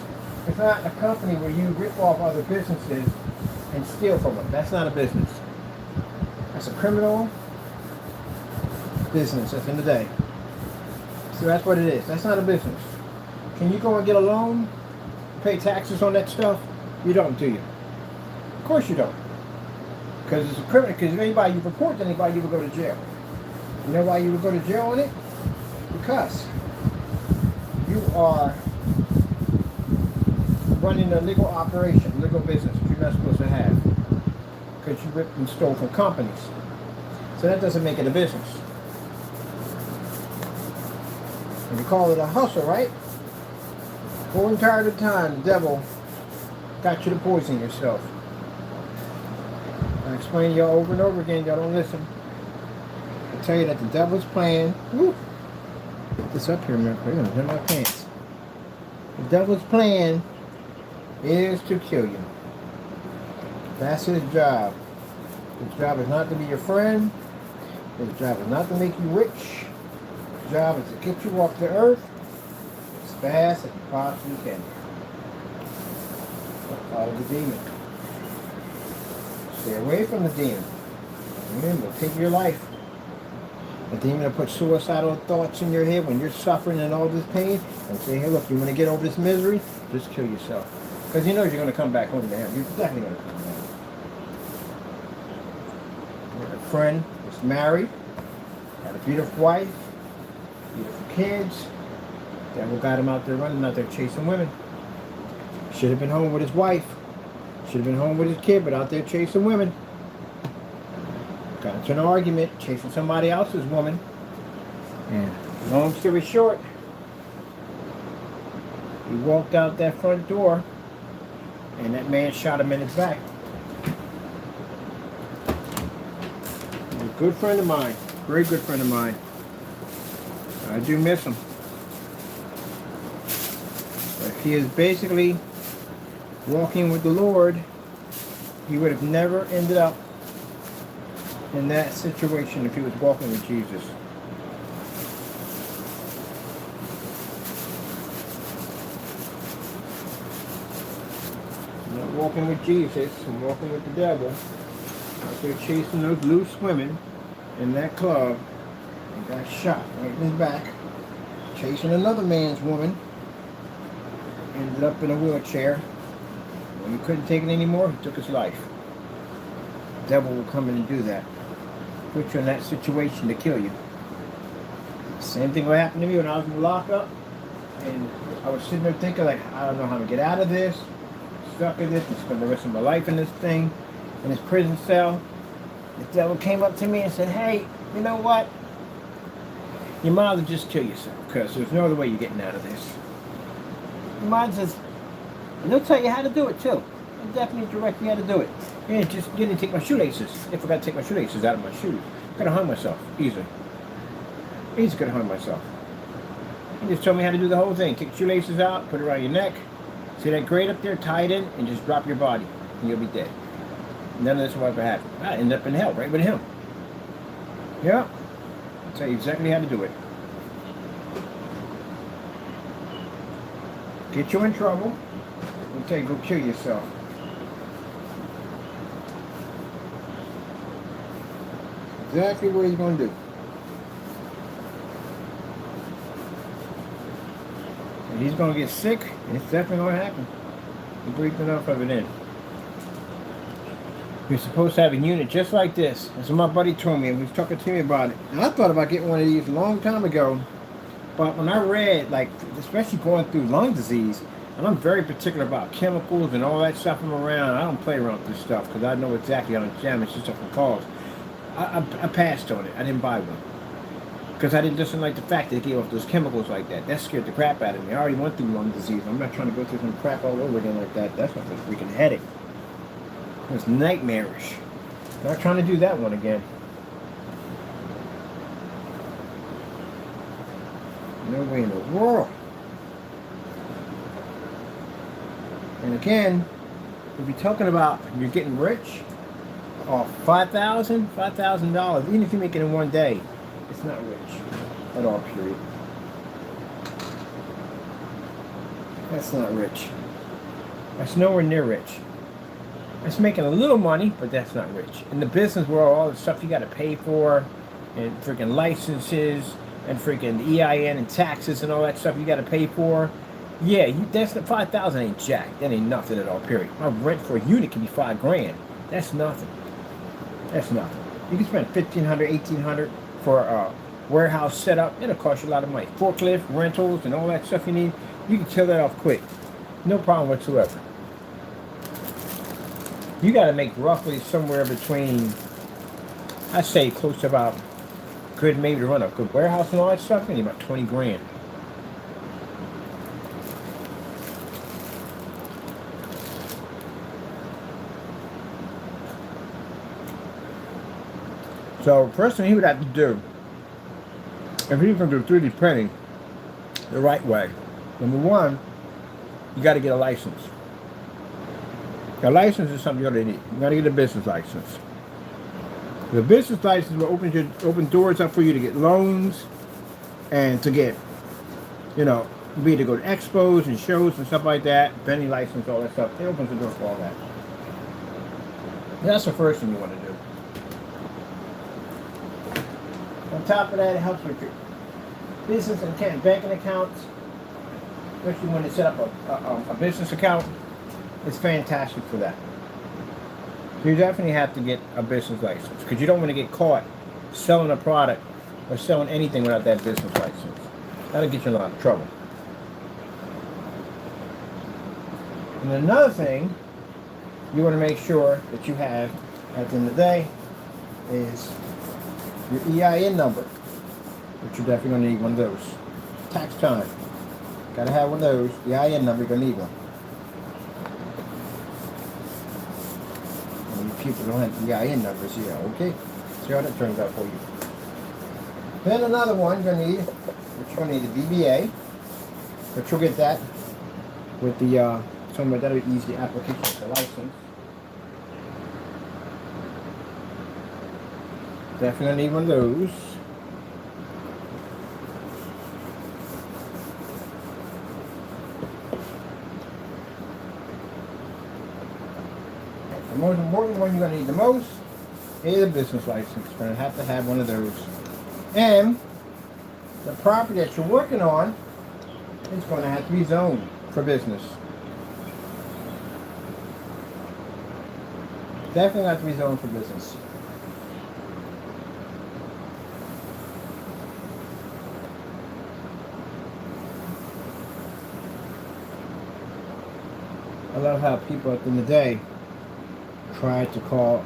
is not a company where you rip off other businesses and steal from them. That's not a business. That's a criminal business at the end of the day. So that's what it is. That's not a business. Can you go and get a loan? Pay taxes on that stuff? You don't, do you? Of course you don't. Because it's a criminal. Because if anybody you report to anybody, you would go to jail. You know why you would go to jail on it? Because you are running a legal operation, legal business that you're not supposed to have. Because you ripped and stole from companies. So that doesn't make it a business. And you call it a hustle, right? Whole entire time, the devil got you to poison yourself. I explain to y'all over and over again, y'all don't listen. I tell you that the devil's plan, woo, get this up here, man, in my pants. The devil's plan is to kill you. That's his job. His job is not to be your friend. His job is not to make you rich. His job is to get you off the earth as fast as you possibly can. Follow the demon. Stay away from the demon. The demon will take your life. The demon will put suicidal thoughts in your head when you're suffering and all this pain and say, hey, look, you want to get over this misery? Just kill yourself. Because he knows you're going to come back home to him. You're definitely going to come back. A friend was married, had a beautiful wife, beautiful kids. Devil got him out there running, out there chasing women. Should have been home with his wife. Should have been home with his kid, but out there chasing women. Got into an argument, chasing somebody else's woman. And long story short, he walked out that front door, and that man shot him in his back. A good friend of mine, very good friend of mine. I do miss him. But he is basically walking with the Lord. He would have never ended up in that situation if he was walking with Jesus. I'm not walking with Jesus, I'm walking with the devil. Out there chasing those loose women in that club and got shot right in his back. Chasing another man's woman. Ended up in a wheelchair. When he couldn't take it anymore, he took his life. The devil will come in and do that. Put you in that situation to kill you. Same thing will happen to me when I was in the lockup. And I was sitting there thinking, like, I don't know how to get out of this. Stuck in this and spend the rest of my life in this thing, in this prison cell. The devil came up to me and said, hey, you know what? You might as well just kill yourself, because there's no other way you're getting out of this. You might as well, and they'll tell you how to do it too. They'll definitely direct you how to do it. Yeah, just didn't take my shoelaces. I forgot to take my shoelaces out of my shoes. Could have hung myself, easily. Easily could have hung myself. He just told me how to do the whole thing. Take your shoelaces out, put it around your neck. See that grate up there, tie it in, and just drop your body, and you'll be dead. None of this will ever happen. I end up in hell, right with him. Yeah. I'll tell you exactly how to do it. Get you in trouble. I'll tell you, go kill yourself. Exactly what he's going to do. And he's going to get sick, and it's definitely going to happen. He breathed enough of it in. You're supposed to have a unit just like this. That's what my buddy told me, and he was talking to me about it. And I thought about getting one of these a long time ago. But when I read, like, especially going through lung disease, and I'm very particular about chemicals and all that stuff I'm around. I don't play around with this stuff because I know exactly how much damage this stuff can cause. I passed on it. I didn't buy one. Because I didn't like the fact that they gave off those chemicals like that. That scared the crap out of me. I already went through lung disease. I'm not trying to go through some crap all over again like that. That's not a freaking headache. It was nightmarish. Not trying to do that one again. No way in the world. And again, if you're talking about you're getting rich off $5,000, even if you make it in one day, it's not rich at all, period. That's not rich. That's nowhere near rich. It's making a little money, but that's not rich. In the business world, all the stuff you got to pay for, and freaking licenses, and freaking EIN and taxes and all that stuff you got to pay for. Yeah, that's the 5,000 ain't jack. That ain't nothing at all, period. My rent for a unit can be $5,000. That's nothing. That's nothing. You can spend $1,500, $1,800 for a warehouse setup. It'll cost you a lot of money. Forklift, rentals, and all that stuff you need. You can kill that off quick. No problem whatsoever. You got to make roughly somewhere between, I'd say close to about, good maybe to run a good warehouse and all that stuff, you need about $20,000. So first thing he would have to do, if he's going to do 3D printing the right way, number one, you got to get a license. A license is something you're going to need. You got to get a business license. The business license will open doors up for you to get loans and to get, you know, be to go to expos and shows and stuff like that. Vending license, all that stuff. It opens the door for all that. That's the first thing you want to do. On top of that, it helps with your business and banking accounts, especially when you set up a business account. It's fantastic for that. So you definitely have to get a business license because you don't want to get caught selling a product or selling anything without that business license. That'll get you in a lot of trouble. And another thing you want to make sure that you have at the end of the day is your EIN number, which you're definitely going to need one of those. Tax time. Got to have one of those. The EIN number, you're going to need one. And people don't have EIN numbers, yeah, okay. See how that turns out for you. Then another one you're going to need But you'll need the DBA, but you'll get that with the, somewhere that'll be easy application for the license. Definitely need one of those. The most important one you're going to need the most is a business license. You're going to have one of those. And the property that you're working on is going to have to be zoned for business. Definitely have to be zoned for business. I love how people at the end of the day try to call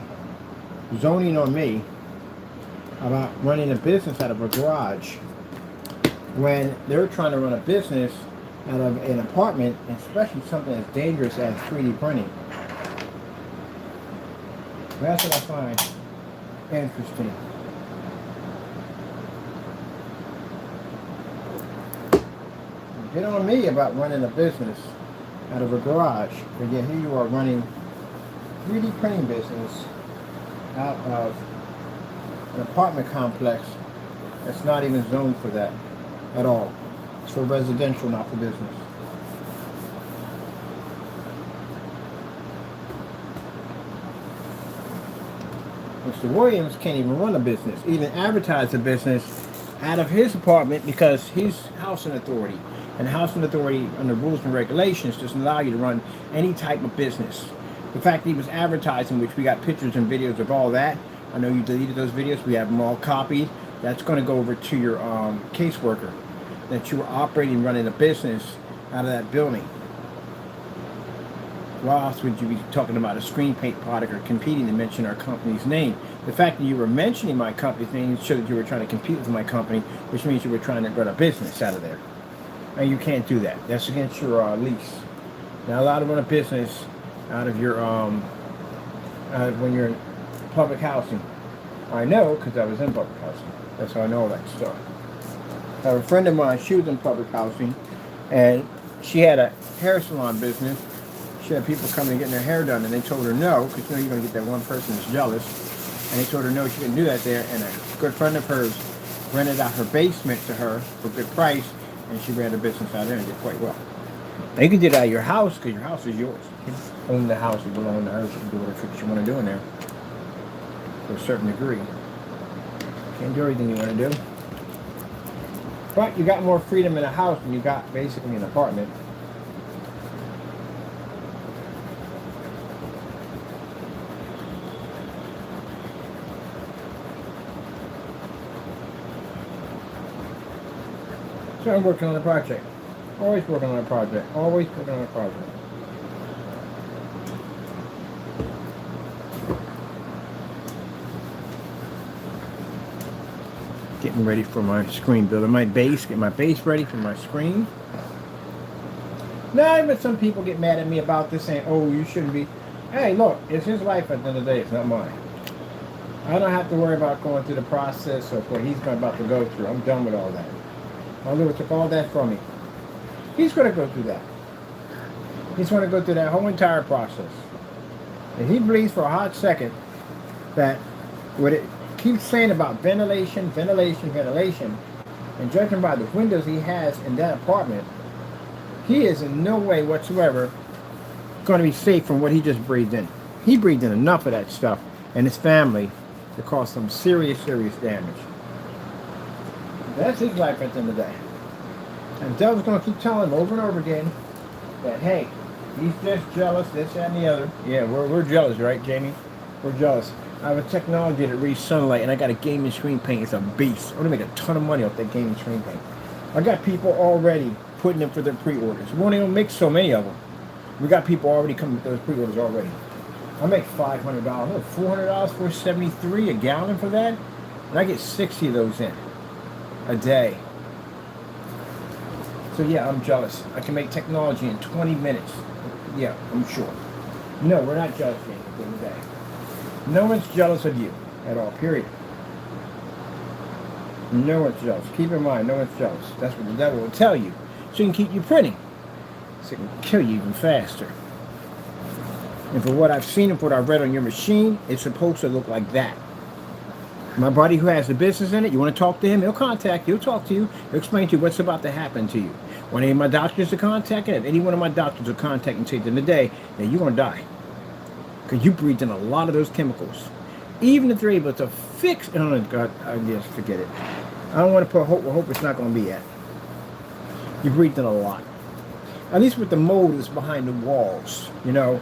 zoning on me about running a business out of a garage when they're trying to run a business out of an apartment, especially something as dangerous as 3D printing. That's what I find interesting. Get on me about running a business out of a garage, but yet here you are running 3D printing business out of an apartment complex that's not even zoned for that at all. It's for residential, not for business. Mr. Williams can't even run a business, even advertise a business out of his apartment because he's housing authority. And housing authority, under rules and regulations, doesn't allow you to run any type of business. The fact that he was advertising, which we got pictures and videos of all that. I know you deleted those videos. We have them all copied. That's going to go over to your caseworker. That you were operating, running a business out of that building. Why else would you be talking about a screen paint product or competing to mention our company's name? The fact that you were mentioning my company's name showed that you were trying to compete with my company, which means you were trying to run a business out of there. And you can't do that. That's against your lease. You're not allowed to run a business out of your, when you're in public housing. I know because I was in public housing. That's how I know all that stuff. I have a friend of mine, she was in public housing, and she had a hair salon business. She had people coming and getting their hair done, and they told her no, because you know you're going to get that one person that's jealous. And they told her no, she couldn't do that there. And a good friend of hers rented out her basement to her for a good price, and she ran her business out there and did quite well. Now you can do that out of your house, because your house is yours. You own the house, you belong to her, she can do whatever tricks you want to do in there. To a certain degree. Can't do everything you want to do. But you got more freedom in a house than you got basically an apartment. So I'm working on a project. Always working on a project. Always working on a project. Getting ready for my screen. Building my base. Get my base ready for my screen. No, but some people get mad at me about this, saying, oh, you shouldn't be. Hey, look, it's his life at the end of the day. It's not mine. I don't have to worry about going through the process of what he's about to go through. I'm done with all that. My Lord took all that from me. He's going to go through that. He's going to go through that whole entire process. And he believes for a hot second that what it keeps saying about ventilation, ventilation, ventilation, and judging by the windows he has in that apartment, he is in no way whatsoever going to be safe from what he just breathed in. He breathed in enough of that stuff and his family to cause some serious, serious damage. That's his life at the end of the day. And Devil's going to keep telling him over and over again that, hey, he's just jealous, this, that, and the other. Yeah, we're jealous, right, Jamie? We're jealous. I have a technology that reads sunlight, and I got a gaming screen paint. It's a beast. I'm going to make a ton of money off that gaming screen paint. I got people already putting in for their pre-orders. We won't even make so many of them. We got people already coming with those pre-orders already. I make $500. Look, $400, $473 a gallon for that, and I get 60 of those in a day. So yeah, I'm jealous. I can make technology in 20 minutes. Yeah, I'm sure. No, we're not jealous at the end of the day. No one's jealous of you at all, period. No one's jealous. Keep in mind, no one's jealous. That's what the devil will tell you. So he can keep you printing. So he can kill you even faster. And for what I've seen and for what I've read on your machine, it's supposed to look like that. My buddy who has the business in it, you want to talk to him, he'll contact you, he'll talk to you, he'll explain to you what's about to happen to you. When any of my doctors to contact him, any one of my doctors will contact and say at the end of the day, that you're going to die. Because you breathed in a lot of those chemicals. Even if they're able to fix, oh God, I guess forget it. I don't want to put hope where hope it's not going to be at. You breathed in a lot. At least with the mold that's behind the walls, you know.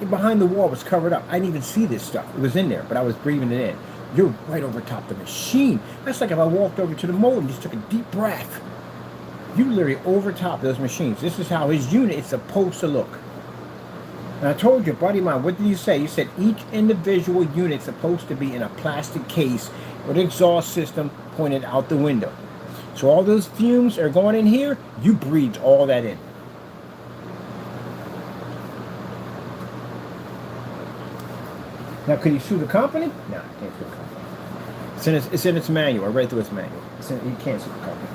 Behind the wall was covered up. I didn't even see this stuff. It was in there, but I was breathing it in. You're right over top the machine. That's like if I walked over to the mold and just took a deep breath. You literally over top those machines. This is how his unit is supposed to look. And I told you, buddy of mine, what did you say? You said each individual unit is supposed to be in a plastic case with an exhaust system pointed out the window. So all those fumes are going in here, you breathed all that in. Now, could you sue the company? No, you can't sue the company. It's in its manual. I read through its manual. You can't sue the company.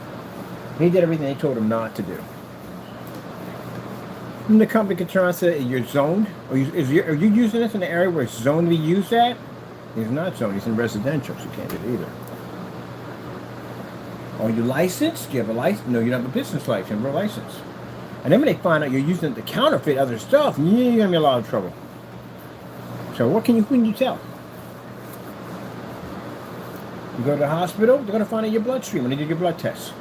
He did everything they told him not to do. And the company could try and say you're zoned. Are you using this in an area where it's zoned to be used at? He's not zoned. He's in residential, so you can't do it either. Are you licensed? Do you have a license? No, you don't have a business license. You have a license. And then when they find out you're using it to counterfeit other stuff, you're going to be in a lot of trouble. So who can you tell? You go to the hospital, they're going to find out your bloodstream when they do your blood tests.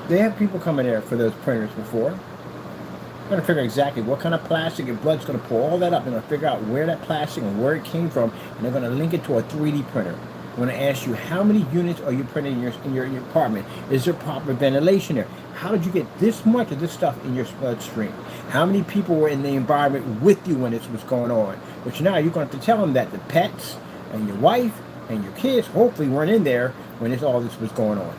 They have people coming there for those printers before. They're going to figure exactly what kind of plastic your blood's going to pull all that up. They're going to figure out where that plastic and where it came from, and they're going to link it to a 3D printer. I'm going to ask you, how many units are you printing in your apartment? Is there proper ventilation there? How did you get this much of this stuff in your bloodstream? How many people were in the environment with you when this was going on? Which now you're going to have to tell them that the pets and your wife and your kids hopefully weren't in there when all this was going on.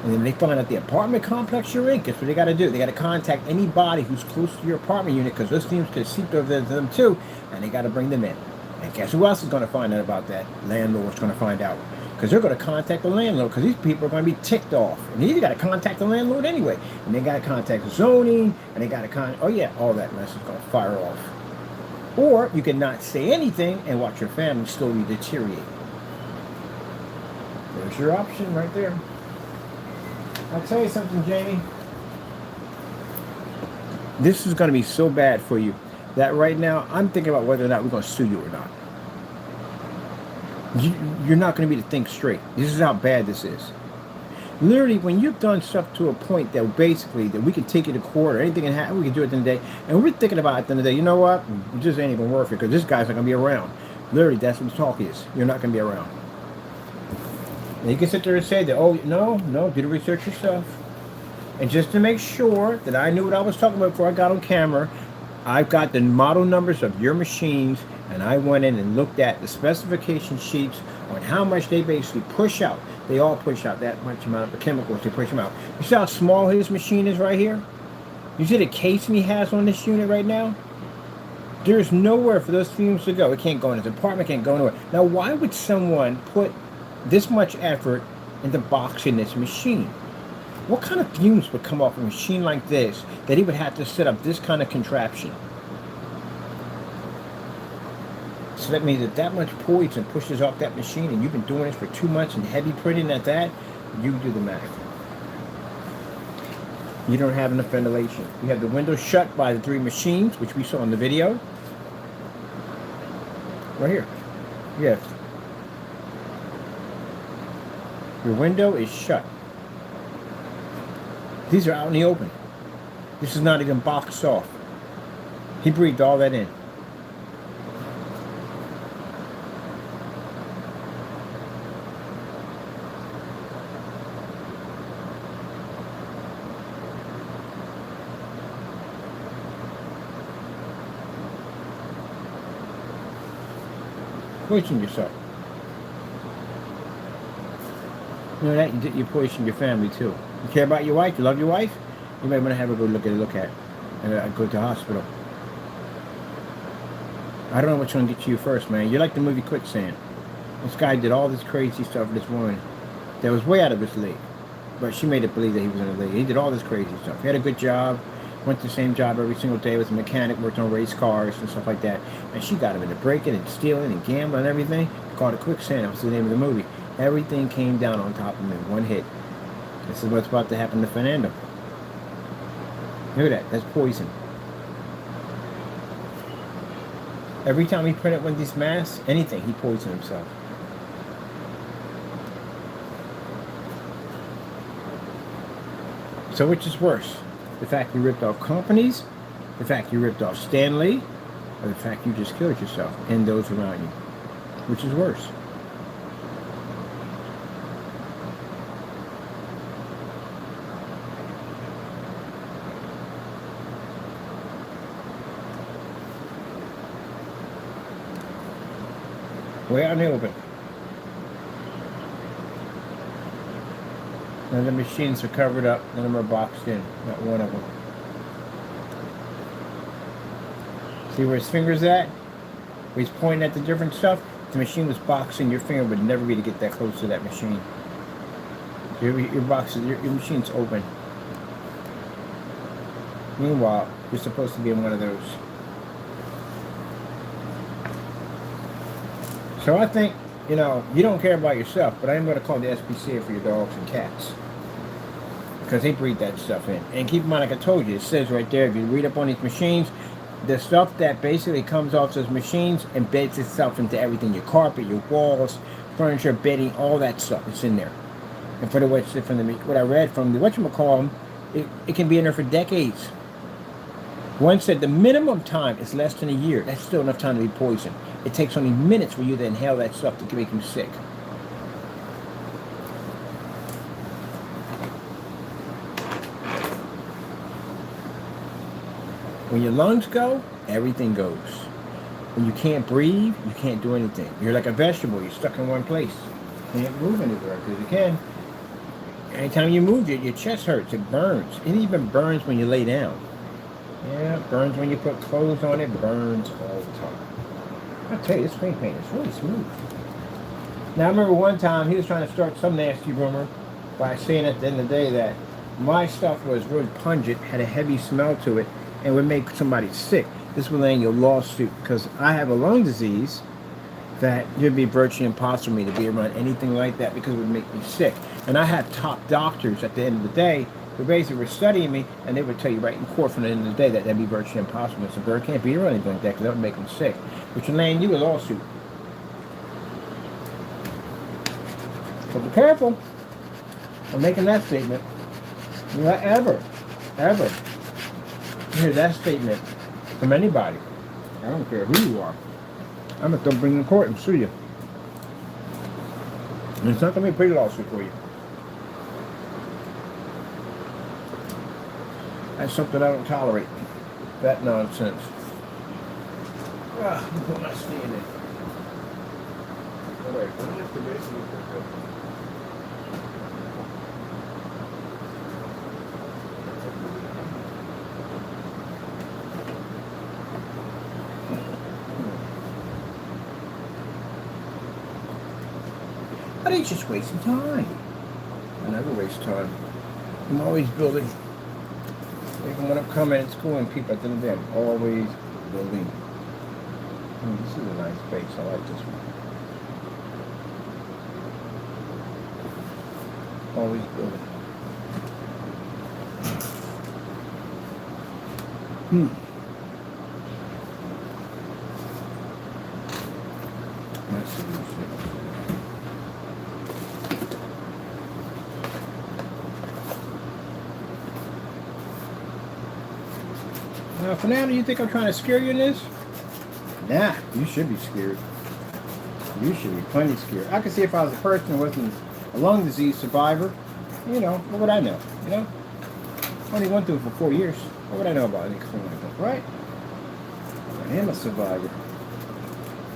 And then they find out the apartment complex you're in, guess what they got to do? They got to contact anybody who's close to your apartment unit, because those fumes could seep over there to them too, and they got to bring them in. And guess who else is going to find out about that? Landlord's going to find out. Because they're going to contact the landlord, because these people are going to be ticked off. And you got to contact the landlord anyway. And they got to contact zoning, and they got to oh yeah, all that mess is going to fire off. Or you can not say anything and watch your family slowly deteriorate. There's your option right there. I'll tell you something, Jamie. This is going to be so bad for you that right now I'm thinking about whether or not we're going to sue you or not. You're not going to be able to think straight. This is how bad this is. Literally, when you've done stuff to a point that basically that we can take it to court or anything can happen, we can do it at the end of the day. And we're thinking about it at the end of the day, you know what? It just ain't even worth it, because this guy's not going to be around. Literally, that's what the talk is. You're not going to be around. And you can sit there and say that, oh, no, do the research yourself. And just to make sure that I knew what I was talking about before I got on camera, I've got the model numbers of your machines, and I went in and looked at the specification sheets on how much they basically push out. They all push out that much amount of chemicals. They push them out. You see how small his machine is right here? You see the casing he has on this unit right now? There's nowhere for those fumes to go. It can't go in his apartment, can't go anywhere. Now, why would someone put this much effort into boxing this machine? What kind of fumes would come off a machine like this that he would have to set up this kind of contraption? So that means that much poison pushes off that machine, and you've been doing this for 2 months and heavy printing at that, you do the math. You don't have enough ventilation. You have the window shut by the 3 machines, which we saw in the video. Right here. Yes. Your window is shut. These are out in the open. This is not even boxed off. He breathed all that in. Poison yourself. You know that you poison your family too. You care about your wife? You love your wife? You might want to have her go look at and go to the hospital. I don't know which one gets you first, man. You're like the movie Quicksand. This guy did all this crazy stuff with this woman that was way out of his league. But she made it believe that he was in a league. He did all this crazy stuff. He had a good job, went to the same job every single day, was a mechanic, worked on race cars and stuff like that. And she got him into breaking and stealing and gambling and everything. Called it Quicksand. That was the name of the movie. Everything came down on top of him in one hit. This is what's about to happen to Fernando. Look at that. That's poison. Every time he printed one of these masks, anything, he poisoned himself. So which is worse? The fact you ripped off companies, the fact you ripped off Stan Lee, or the fact you just killed yourself and those around you? Which is worse? Way out in the open. None of the machines are covered up. None of them are boxed in. Not one of them. See where his finger's at? Where he's pointing at the different stuff? If the machine was boxing, your finger would never be to get that close to that machine. Your machine's open. Meanwhile, you're supposed to be in one of those. So I think, you know, you don't care about yourself, but I am going to call the SPCA for your dogs and cats. Because they breed that stuff in. And keep in mind, like I told you, it says right there, if you read up on these machines, the stuff that basically comes off those machines embeds itself into everything. Your carpet, your walls, furniture, bedding, all that stuff is in there. And for the what I read from the whatchamacallit, it can be in there for decades. One said the minimum time is less than a year. That's still enough time to be poisoned. It takes only minutes for you to inhale that stuff to make you sick. When your lungs go, everything goes. When you can't breathe, you can't do anything. You're like a vegetable. You're stuck in one place. You can't move anywhere because you can. Anytime you move, your chest hurts. It burns. It even burns when you lay down. Yeah, it burns when you put clothes on. It burns all the time. I'll tell you, this spray paint is really smooth. Now, I remember one time he was trying to start some nasty rumor by saying at the end of the day that my stuff was really pungent, had a heavy smell to it, and would make somebody sick. This would land your lawsuit because I have a lung disease that it would be virtually impossible for me to be around anything like that because it would make me sick. And I had top doctors at the end of the day who basically were studying me, and they would tell you right in court from the end of the day that that'd be virtually impossible. So Bird can't be around anything like that because that would make him sick, which would land you a lawsuit. So be careful of making that statement. You not ever hear that statement from anybody. I don't care who you are. I'm going to bring you to court and sue you. And it's not going to be a pretty lawsuit for you. That's something I don't tolerate. That nonsense. Ah, put my stand in. All right, I'm just basically I think it's just wasting time. I never waste time. I'm always building. Even when I'm coming at school and people at the end of the day, I'm always building. This is a nice base. I like this one. Always building. Nice solution. Now, Fernando, you think I'm trying to scare you in this? Nah, you should be scared. You should be plenty scared. I could see if I was a person who wasn't a lung disease survivor, you know, what would I know? You know? I only went through it for 4 years. What would I know about anything like that, right? I am a survivor.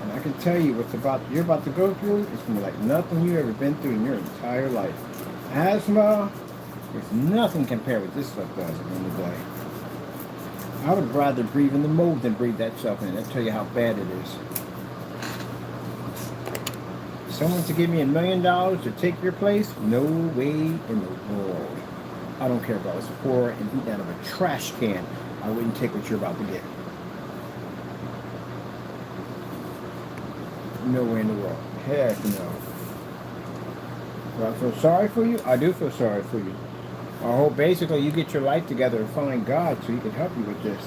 And I can tell you you're about to go through, it's going to be like nothing you've ever been through in your entire life. Asthma, there's nothing compared with this stuff does at the end of the day. I would rather breathe in the mold than breathe that stuff in. I'll tell you how bad it is. Someone to give me $1 million to take your place? No way in the world. I don't care if I was poor and eating out of a trash can. I wouldn't take what you're about to get. No way in the world. Heck no. Do I feel sorry for you? I do feel sorry for you. I hope basically you get your life together and find God so he can help you with this.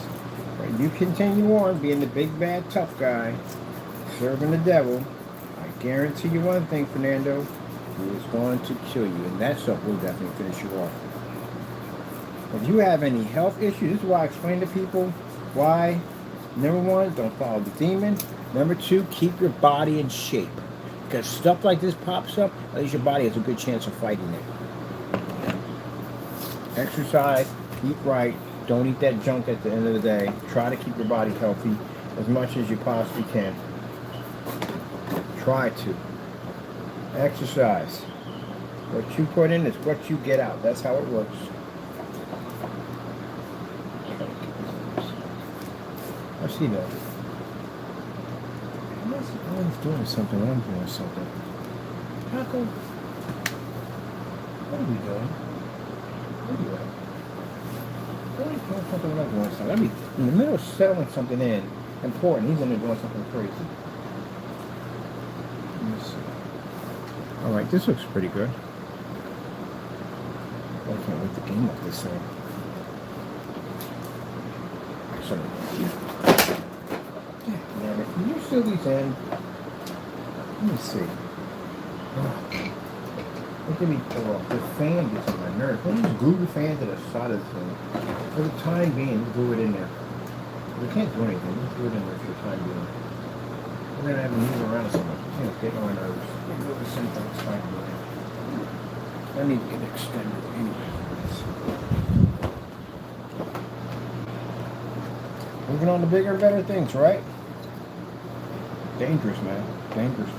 But you continue on being the big bad tough guy, serving the devil. I guarantee you one thing, Fernando. He is going to kill you, and that stuff will definitely finish you off. If you have any health issues, this is why I explain to people why. Number one, don't follow the demon. Number two, keep your body in shape. Because stuff like this pops up, at least your body has a good chance of fighting it. Exercise, eat right, don't eat that junk at the end of the day. Try to keep your body healthy as much as you possibly can. Try to. Exercise. What you put in is what you get out. That's how it works. I see that. One's doing something, I'm doing something. How come? What are we doing? What are you at? What are you doing something like doing something? I mean, in the middle of settling something in, important, he's in there doing something crazy. Let me see. Alright, this looks pretty good. I can't wait to game up this thing. Can you fill these in? Let me see. Look at me pull off. The fan gets on my nerves. Let me just glue the fan to the side of the thing. For the time being, just glue it in there. We can't do anything. Just glue it in there for the time being. We're going to have to move around so much. It's getting on my nerves. Maybe do the same thing. It's fine. I need to get extended anyway. Moving on to bigger and better things, right? Dangerous, man. Dangerous.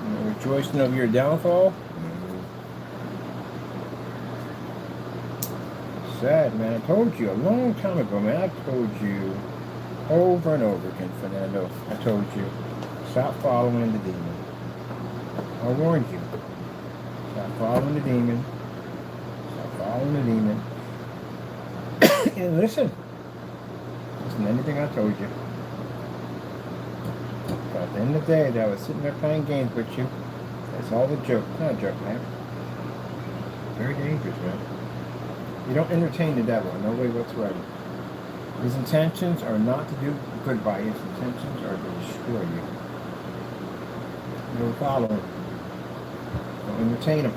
You're rejoicing over your downfall? Sad, man. I told you a long time ago, man. I told you over and over again, Fernando. I told you. Stop following the demon. I warned you. Stop following the demon. Stop following the demon. And listen to anything I told you. But at the end of the day, I was sitting there playing games with you. That's all the joke. It's not a joke, man. Very dangerous, man. You don't entertain the devil in no way whatsoever. His intentions are not to do good by you. His intentions are to destroy you. You don't follow him. Don't entertain him.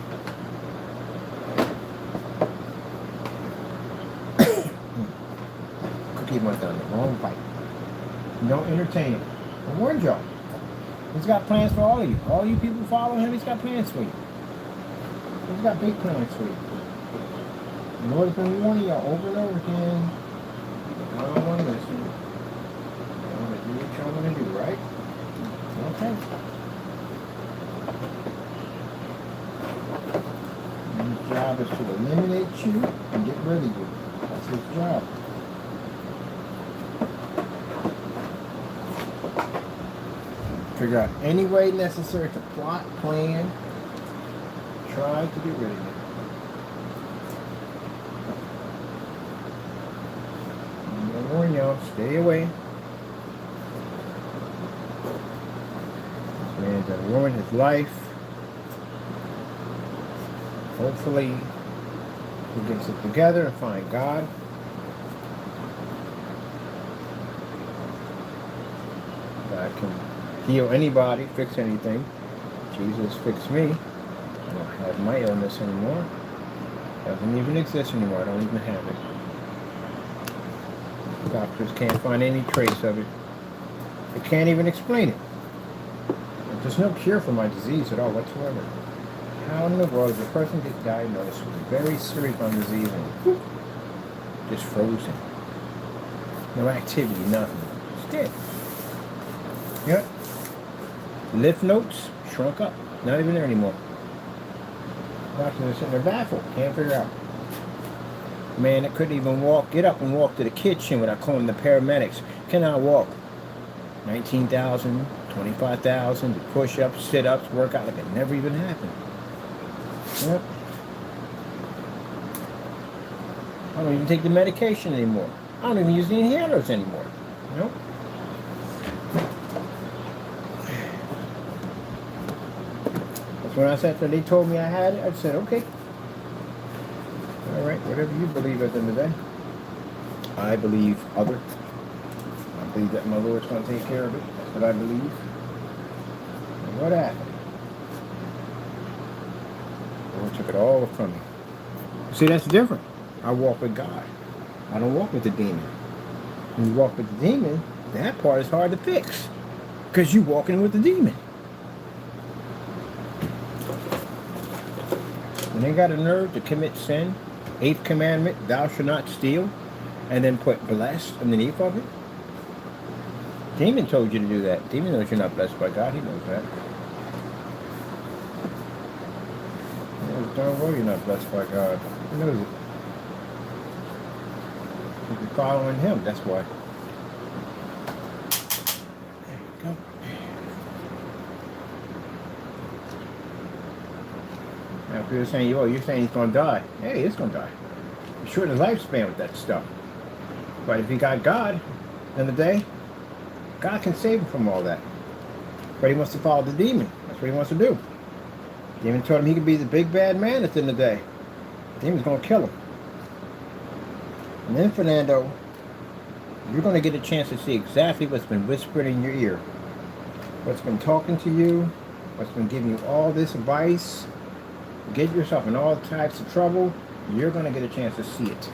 Cookie went down the wrong pipe. Don't entertain him. I warned y'all. He's got plans for all of you. All you people following him, he's got plans for you. He's got big plans for you. The Lord's been warning y'all over and over again. I don't want to listen. I want to do what y'all want to do, right? Okay. And his job is to eliminate you and get rid of you. That's his job. Figure out any way necessary to plot, plan, try to get rid of you. I'm warning y'all, stay away. This man's gonna ruin his life. Hopefully, he gets it together and find God. God can heal anybody, fix anything. Jesus fixed me. I don't have my illness anymore. It doesn't even exist anymore. I don't even have it. Doctors can't find any trace of it. They can't even explain it. There's no cure for my disease at all whatsoever. How in the world does a person get diagnosed with a very serious disease and whoop, just frozen? No activity, nothing. It's dead. Yep. Lymph nodes shrunk up. Not even there anymore. Doctors are sitting there baffled. Can't figure out. Man that couldn't even walk, get up and walk to the kitchen without calling the paramedics. Cannot walk. 19,000, 25,000, do push-ups, sit-ups, workout like it never even happened. Yep. I don't even take the medication anymore. I don't even use the inhalers anymore. Nope. That's when I said that they told me I had it. I said, okay. All right, whatever you believe at the end of the day. I believe other. I believe that my Lord's going to take care of it. That's what I believe. And what happened? The Lord took it all from me. See, that's different. I walk with God. I don't walk with the demon. When you walk with the demon, that part is hard to fix. Because you're walking with the demon. When they got a nerve to commit sin, 8th commandment, thou shalt not steal, and then put blessed underneath of it. Demon told you to do that. Demon knows you're not blessed by God. He knows that. He knows darn well you're not blessed by God. He knows it. You're following him, that's why. There you go. Now people are saying, oh, you're saying he's going to die. Hey, he's going to die. You shorten his lifespan with that stuff. But if he got God, at the end of the day, God can save him from all that. But he wants to follow the demon. That's what he wants to do. The demon told him he could be the big bad man at the end of the day. The demon's going to kill him. And then, Fernando, you're going to get a chance to see exactly what's been whispered in your ear. What's been talking to you. What's been giving you all this advice. Get yourself in all types of trouble. You're going to get a chance to see it.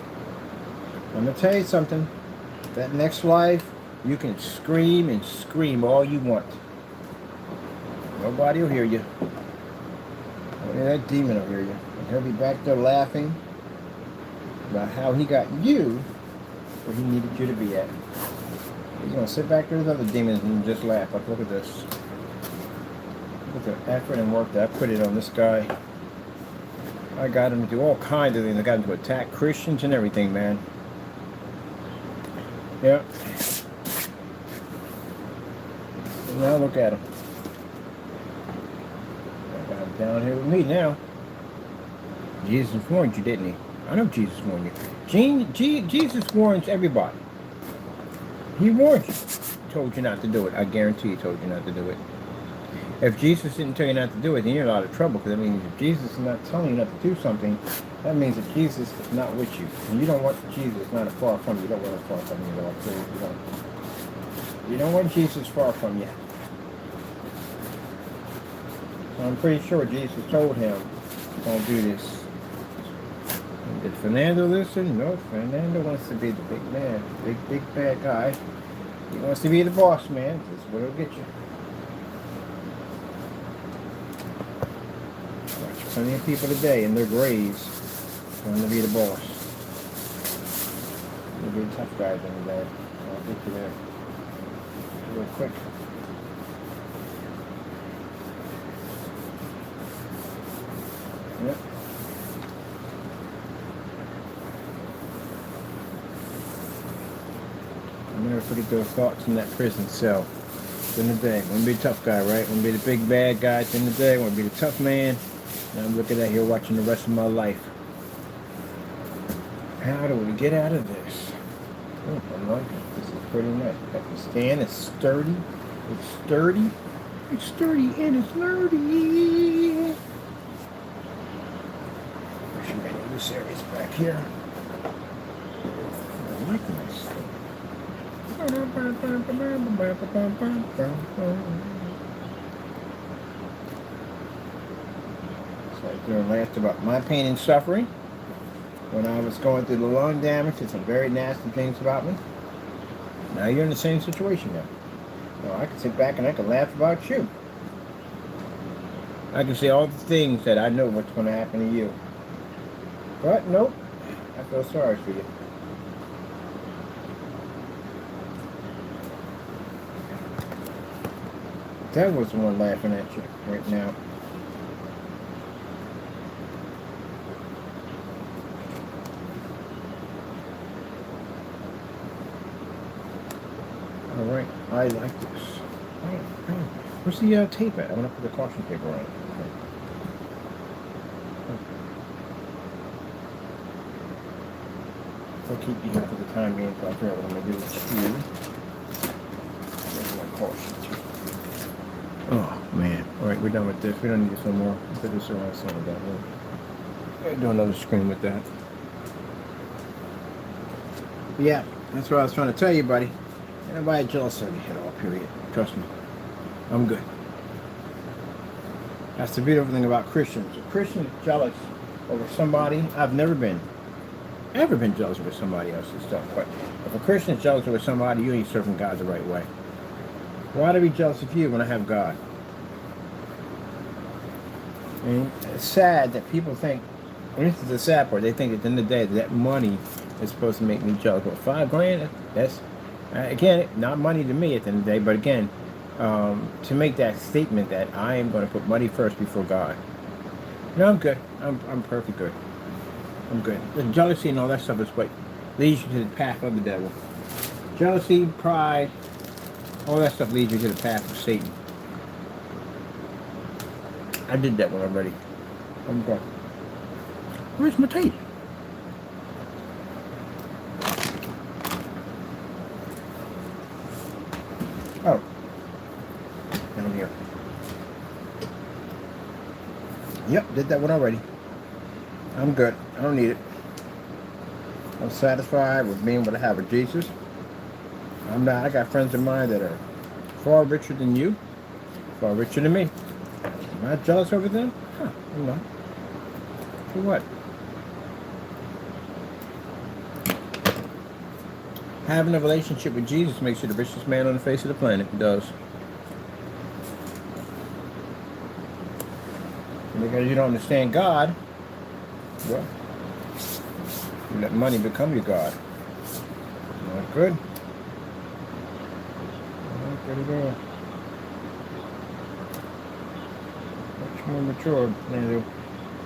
I'm going to tell you something. That next life, you can scream and scream all you want. Nobody will hear you. Only that demon will hear you. And he'll be back there laughing about how he got you where he needed you to be at. He's going to sit back there with other demons and just laugh. Like, look at this. Look at the effort and work that I put it on this guy. I got him to do all kinds of things. I got him to attack Christians and everything, man. Yeah. And now look at him. I got him down here with me now. Jesus warned you, didn't he? I know Jesus warned you. Jesus warns everybody. He warned you. Told you not to do it. I guarantee he told you not to do it. If Jesus didn't tell you not to do it, then you're in a lot of trouble. Because, I mean, if Jesus is not telling you not to do something, that means that Jesus is not with you. And you don't want Jesus not far from you. You don't want him far from you at all. So you don't want Jesus far from you. So I'm pretty sure Jesus told him, don't do this. And did Fernando listen? No, Fernando wants to be the big man. Big bad guy. He wants to be the boss man. This is what he'll get you. Plenty of people today in their graves want to be the boss. They'll be the tough guys in the day. I'll get you there real quick. Yep. I'll never forget those thoughts in that prison cell. In the day, want to be a tough guy, right? Want to be the big bad guy in the day. Want to be the tough man. Now I'm looking at here watching the rest of my life. How do we get out of this? Oh, I like it. This is pretty nice. Got the stand. It's sturdy. It's sturdy. It's sturdy and it's nerdy. I should make this areas back here. I like this. Doing last about my pain and suffering when I was going through the lung damage and some very nasty things about me. Now you're in the same situation now. So I can sit back and I can laugh about you. I can say all the things that I know what's going to happen to you. But nope, I feel sorry for you. That was the one laughing at you right now. All right, I like this. Where's the tape at? I want to put the caution tape on it. I'll keep you here for the time being until I figure out what I'm going to do with here. There's my caution tape. Oh, man. All right, we're done with this. We don't need this no more. Put this around some of that. We'll do another screen with that. Yeah, that's what I was trying to tell you, buddy. Ain't nobody jealous of you at all, period. Trust me. I'm good. That's the beautiful thing about Christians. A Christian is jealous over somebody. I've never been jealous over somebody else's stuff. But if a Christian is jealous over somebody, you ain't serving God the right way. Why to be jealous of you when I have God? And it's sad that people think, and this is the sad part, they think at the end of the day that money is supposed to make me jealous. But $5 grand, that's, again, not money to me at the end of the day, but again, to make that statement that I am going to put money first before God. No, I'm good. I'm perfectly good. I'm good. The jealousy and all that stuff is what leads you to the path of the devil. Jealousy, pride, all that stuff leads you to the path of Satan. I did that one already. I'm good. Where's my tape? Oh. Down here. Yep, did that one already. I'm good. I don't need it. I'm satisfied with being what I have with Jesus. I'm not. I got friends of mine that are far richer than you, far richer than me. Am I jealous over them? Huh, I'm not. For what? Having a relationship with Jesus makes you the richest man on the face of the planet. It does. And because you don't understand God, well, you let money become your God. Not good. Not good at all. Much more mature than I do.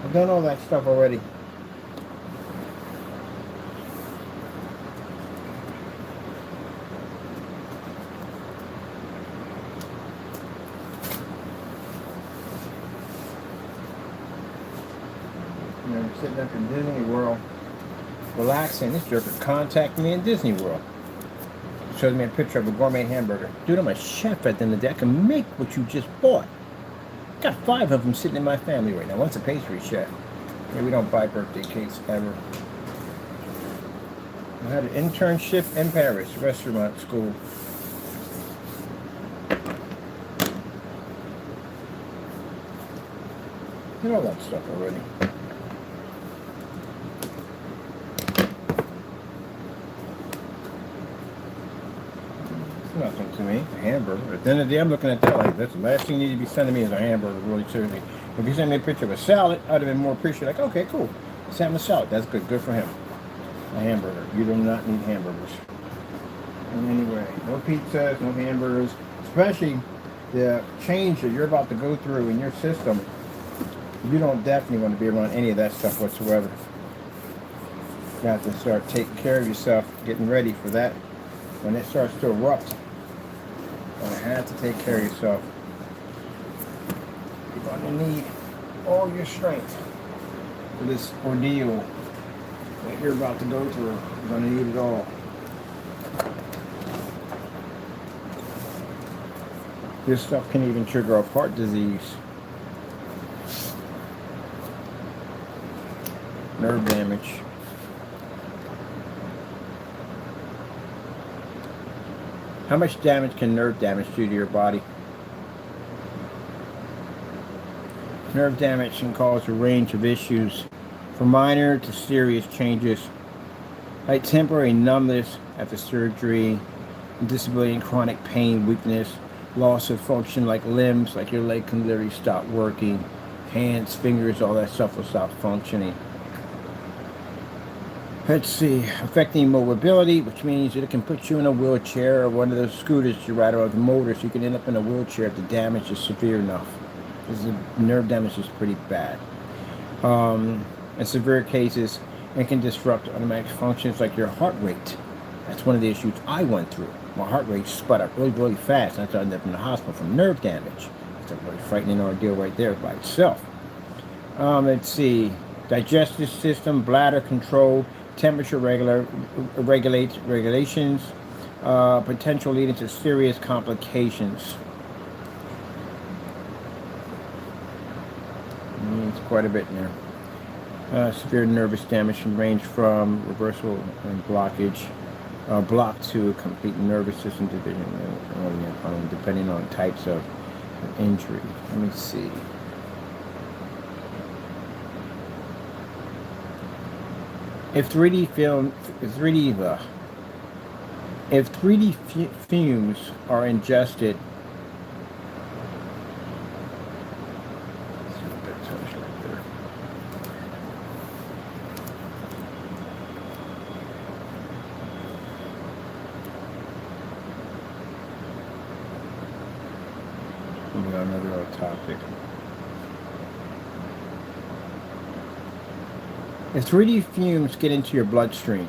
I've done all that stuff already. You know, I'm sitting up in Disney World, relaxing. This jerk contacted me in Disney World. Shows me a picture of a gourmet hamburger. Dude, I'm a chef at the end of the day. I can make what you just bought. Got 5 of them sitting in my family right now. One's a pastry chef. Yeah, we don't buy birthday cakes ever. I had an internship in Paris, restaurant school. Did all that stuff already. Nothing to me. A hamburger. At the end of the day, I'm looking at that like that's the last thing you need to be sending me is a hamburger, really seriously. If you send me a picture of a salad, I'd have been more appreciative. Like, okay, cool. Send him a salad. That's good. Good for him. A hamburger. You do not need hamburgers. And anyway, no pizzas, no hamburgers. Especially the change that you're about to go through in your system. You don't definitely want to be around any of that stuff whatsoever. You have to start taking care of yourself, getting ready for that. When it starts to erupt, you're going to have to take care of yourself. You're going to need all your strength for this ordeal that you're about to go through. You're going to need it all. This stuff can even trigger off heart disease, nerve damage. How much damage can nerve damage do to your body? Nerve damage can cause a range of issues, from minor to serious changes, like temporary numbness after surgery, disability and chronic pain, weakness, loss of function like limbs, like your leg can literally stop working, hands, fingers, all that stuff will stop functioning. Let's see, affecting mobility, which means that it can put you in a wheelchair or one of those scooters you ride around, the motors. You can end up in a wheelchair if the damage is severe enough. Because the nerve damage is pretty bad. In severe cases, it can disrupt automatic functions like your heart rate. That's one of the issues I went through. my heart rate sped up really, really fast. I ended up in the hospital from nerve damage. It's a really frightening ordeal right there by itself. Let's see. Digestive system, bladder control, temperature regulations, potential leading to serious complications. It's quite a bit in there. Severe nervous damage can range from reversal and blockage, block to complete nervous system division, depending on types of injury. Let me see. If 3D fumes are ingested, another topic. If 3D fumes get into your bloodstream,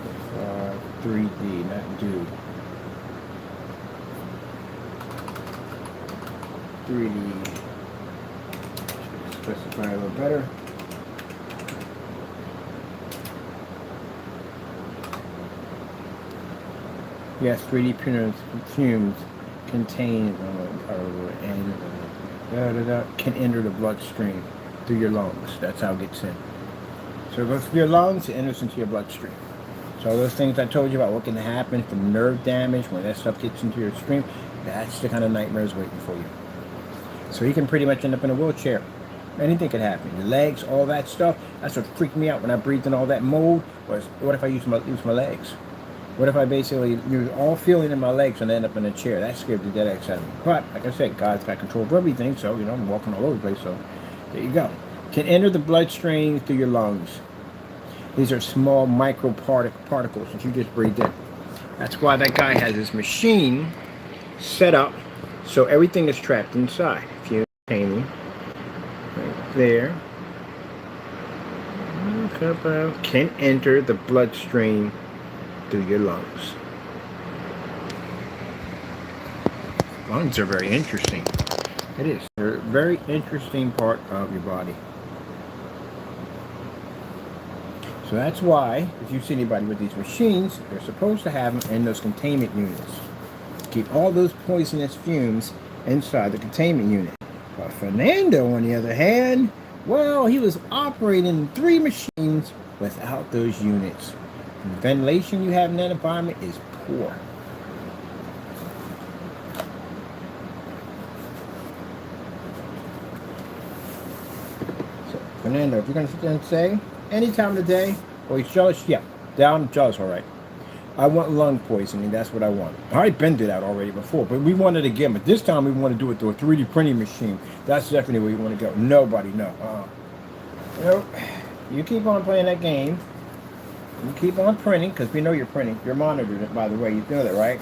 if, 3D, not dude. 3D. Should specify a little better. Yes, 3D fumes contain can enter the bloodstream through your lungs. That's how it gets in. So it goes through your lungs, it enters into your bloodstream. So those things I told you about what can happen from nerve damage when that stuff gets into your stream, that's the kind of nightmares waiting for you. So you can pretty much end up in a wheelchair. Anything could happen. Your legs, all that stuff. That's what freaked me out when I breathed in all that mold. Was what if I use my legs? What if I basically use all feeling in my legs and end up in a chair? That scared the dead X out of me. But, like I said, God's got control of everything, so, I'm walking all over the place, so there you go. Can enter the bloodstream through your lungs. These are small micro particles that you just breathed in. That's why that guy has his machine set up so everything is trapped inside. If you painting right there, can enter the bloodstream through your lungs. Lungs are very interesting. It is. They're a very interesting part of your body. So that's why, if you see anybody with these machines, they're supposed to have them in those containment units. Keep all those poisonous fumes inside the containment unit. But Fernando, on the other hand, well, he was operating 3 machines without those units. The ventilation you have in that environment is poor. So, Fernando, if you're going to sit there and say, any time of the day, well, he's jealous, yeah, I'm jealous, all right. I want lung poisoning, that's what I want. I've been through that already before, but we wanted to get, but this time we want to do it through a 3D printing machine. That's definitely where you want to go. Nobody, no. You keep on playing that game. You keep on printing, because we know you're printing. You're monitored, by the way. You know that, right?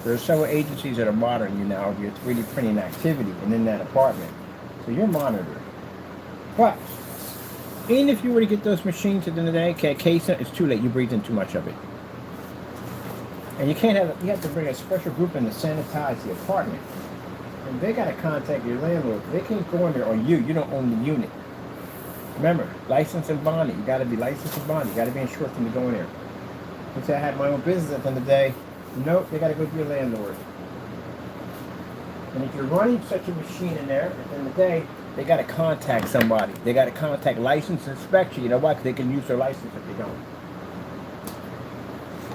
There are several agencies that are monitoring you now of your 3D printing activity and in that apartment. So you're monitored. But, even if you were to get those machines at the end of the day, it's too late. You breathed in too much of it. And you have to bring a special group in to sanitize the apartment. And they got to contact your landlord. They can't go in there, or you don't own the unit. Remember, license and bonding. You got to be licensed and bonded. You got to be insured from to go in there. Let's say I had my own business at the end of the day. Nope, they got to go to your landlord. And if you're running such a machine in there, at the end of the day, they got to contact somebody. They got to contact license inspection. You know why? Because they can use their license if they don't.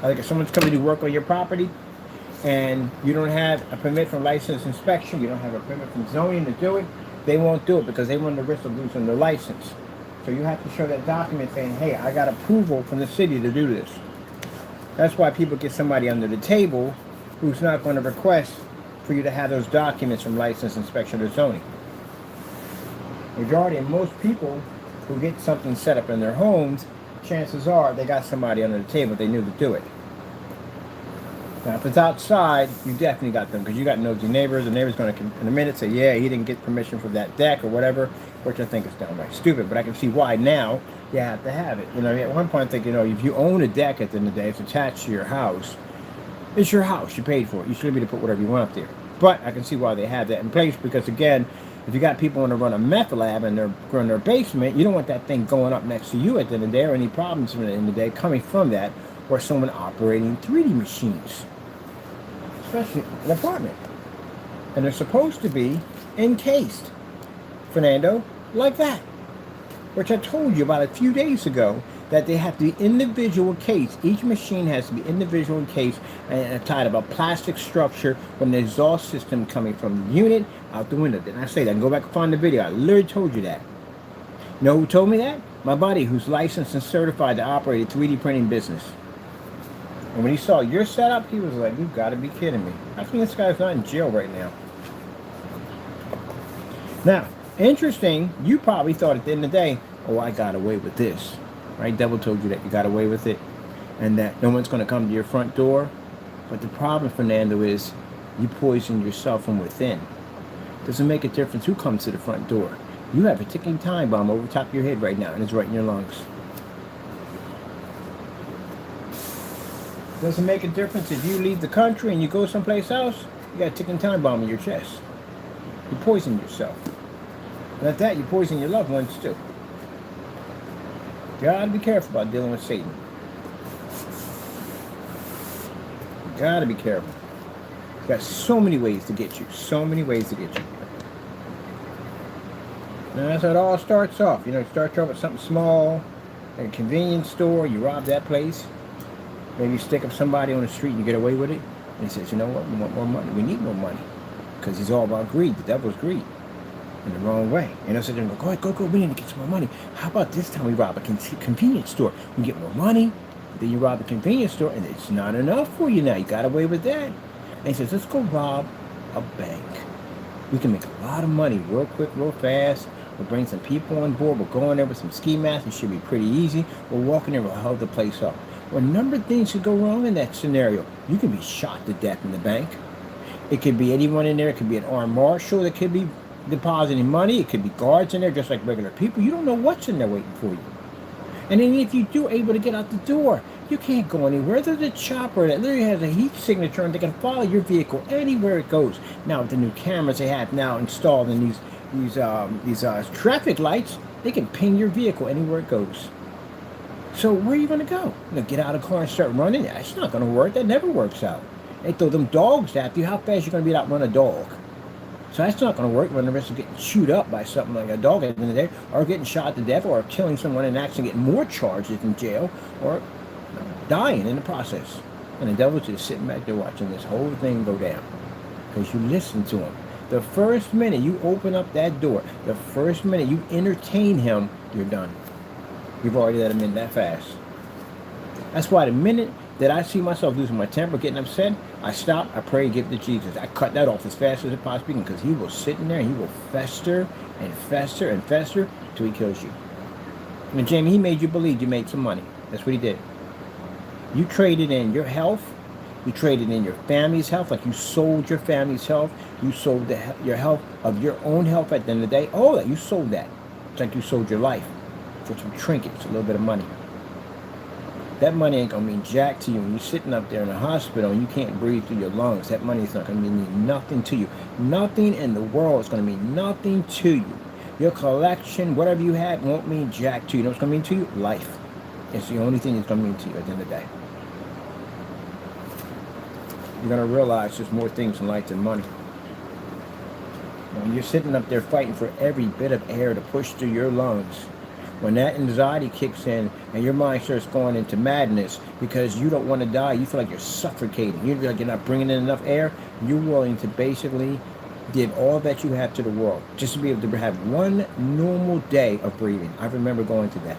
Like if someone's coming to do work on your property and you don't have a permit from license inspection, you don't have a permit from zoning to do it, they won't do it because they run the risk of losing their license. So you have to show that document saying, hey, I got approval from the city to do this. That's why people get somebody under the table who's not going to request for you to have those documents from license inspection or zoning. Majority of most people who get something set up in their homes, chances are they got somebody under the table they knew to do it. Now, if it's outside, you definitely got them because you got nosy neighbors. The neighbor's going to, in a minute, say, yeah, he didn't get permission for that deck or whatever. which I think is downright stupid, but I can see why now you have to have it. You know, at one point I think, you know, if you own a deck at the end of the day, it's attached to your house. It's your house. You paid for it. You should be able to put whatever you want up there. But I can see why they have that in place because, again, if you got people want to run a meth lab and they're in their basement, you don't want that thing going up next to you at the end of the day or any problems at the end of the day coming from that or someone operating 3D machines, especially an apartment. And they're supposed to be encased, Fernando, like that, which I told you about a few days ago, that they have to be individual case. Each machine has to be individual case and tied up a plastic structure with an exhaust system coming from the unit out the window. Didn't I say that? I can go back and find the video. I literally told you that. You know who told me that? My buddy, who's licensed and certified to operate a 3D printing business. And when he saw your setup, he was like, you've got to be kidding me. How come this guy's not in jail right now? Now, interesting, you probably thought at the end of the day, oh, I got away with this. Right? Devil told you that you got away with it and that no one's going to come to your front door. But the problem, Fernando, is you poisoned yourself from within. Doesn't make a difference who comes to the front door. You have a ticking time bomb over top of your head right now, and it's right in your lungs. Doesn't make a difference if you leave the country and you go someplace else, you got a ticking time bomb in your chest. You poison yourself. And at that, you poison your loved ones too. You gotta be careful about dealing with Satan. You gotta be careful. He's got so many ways to get you. So many ways to get you. Now that's how it all starts off. You know, it starts off with something small, like a convenience store. You rob that place. Maybe you stick up somebody on the street and you get away with it. And he says, you know what? We want more money. We need more money. Because he's all about greed. The devil's greed. In the wrong way. And I said to him, go ahead, go, we need to get some more money. How about this time we rob a convenience store? We get more money, then you rob a convenience store, and it's not enough for you now. You got away with that. And he says, let's go rob a bank. We can make a lot of money real quick, real fast. We'll bring some people on board. We'll go in there with some ski masks. It should be pretty easy. We'll walk in there, we'll hold the place up. Well, a number of things could go wrong in that scenario. You can be shot to death in the bank. It could be anyone in there. It could be an armed marshal. It could be depositing money. It could be guards in there just like regular people. You don't know what's in there waiting for you. And then if you do able to get out the door, you can't go anywhere. There's a chopper that literally has a heat signature and they can follow your vehicle anywhere it goes. Now with the new cameras they have now installed in these traffic lights, they can ping your vehicle anywhere it goes. So where are you going to go? Get out of the car and start running? That's not going to work. That never works out. They throw them dogs after you. How fast are you going to be out run a dog? So that's not going to work when the rest of getting chewed up by something like a dog at the end of the day, or getting shot to death, or killing someone and actually getting more charges in jail, or dying in the process. And the devil's just sitting back there watching this whole thing go down. Because you listen to him. The first minute you open up that door, the first minute you entertain him, you're done. You've already let him in that fast. That's why the minute that I see myself losing my temper, getting upset, I stop, I pray, give it to Jesus. I cut that off as fast as I possibly can because he will sit in there and he will fester and fester and fester until he kills you. And Jamie, he made you believe you made some money. That's what he did. You traded in your health. You traded in your family's health, like you sold your family's health. You sold your health of your own health at the end of the day. Oh, you sold that. It's like you sold your life for some trinkets, a little bit of money. That money ain't going to mean jack to you when you're sitting up there in a hospital and you can't breathe through your lungs. That money is not going to mean nothing to you. Nothing in the world is going to mean nothing to you. Your collection, whatever you had, won't mean jack to you. You know what's going to mean to you? Life. It's the only thing that's going to mean to you at the end of the day. You're going to realize there's more things in life than money. When you're sitting up there fighting for every bit of air to push through your lungs, when that anxiety kicks in and your mind starts going into madness because you don't want to die, you feel like you're suffocating, you feel like you're not bringing in enough air, you're willing to basically give all that you have to the world just to be able to have one normal day of breathing. I remember going through that.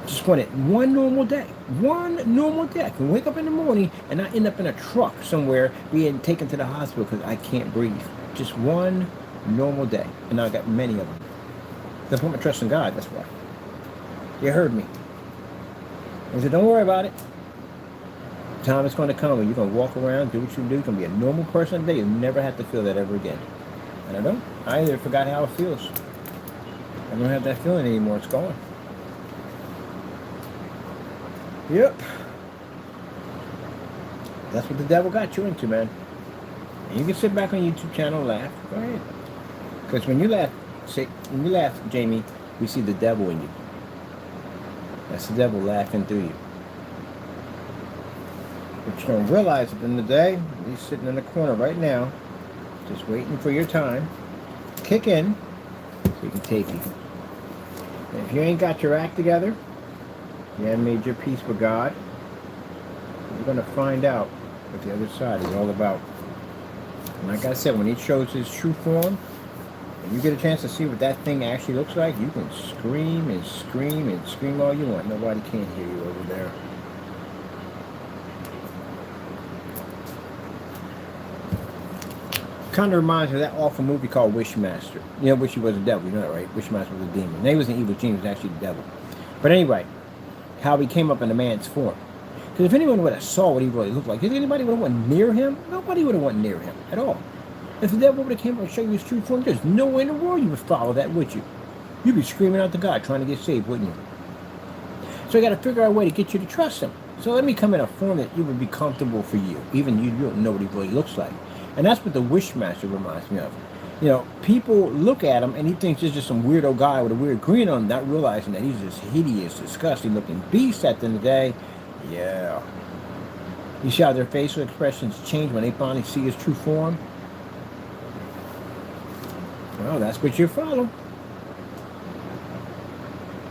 Just wanted one normal day. One normal day. I can wake up in the morning and not end up in a truck somewhere being taken to the hospital because I can't breathe. Just one normal day. And I got many of them. That's put my trust in God, that's why. You heard me. I said, don't worry about it. Time is going to come when you're going to walk around, do what you do. You're going to be a normal person today. You'll never have to feel that ever again. And I don't. I either forgot how it feels. I don't have that feeling anymore. It's gone. Yep. That's what the devil got you into, man. And you can sit back on YouTube channel and laugh. Go ahead. Because when you laugh, Jamie, we see the devil in you. That's the devil laughing through you. But you don't realize at the end of the day, he's sitting in the corner right now, just waiting for your time to kick in so he can take you. And if you ain't got your act together, you haven't made your peace with God, you're going to find out what the other side is all about. And like I said, when he shows his true form, and you get a chance to see what that thing actually looks like, you can scream and scream and scream all you want. Nobody can hear you over there. Kind of reminds me of that awful movie called Wishmaster. You know, Wish he was a devil. You know that, right? Wishmaster was a demon. He was an evil genius. He was actually the devil. But anyway, how he came up in a man's form. Because if anyone would have saw what he really looked like, did anybody would have went near him? Nobody would have went near him at all. If the devil would have came up and showed you his true form, there's no way in the world you would follow that, would you? You'd be screaming out to God trying to get saved, wouldn't you? So you got to figure out a way to get you to trust him. So let me come in a form that you would be comfortable for you. Even you don't know what he really looks like. And that's what the Wishmaster reminds me of. You know, people look at him and he thinks he's just some weirdo guy with a weird grin on him, not realizing that he's this hideous, disgusting looking beast at the end of the day. Yeah. You see how their facial expressions change when they finally see his true form? Well, that's what you're following.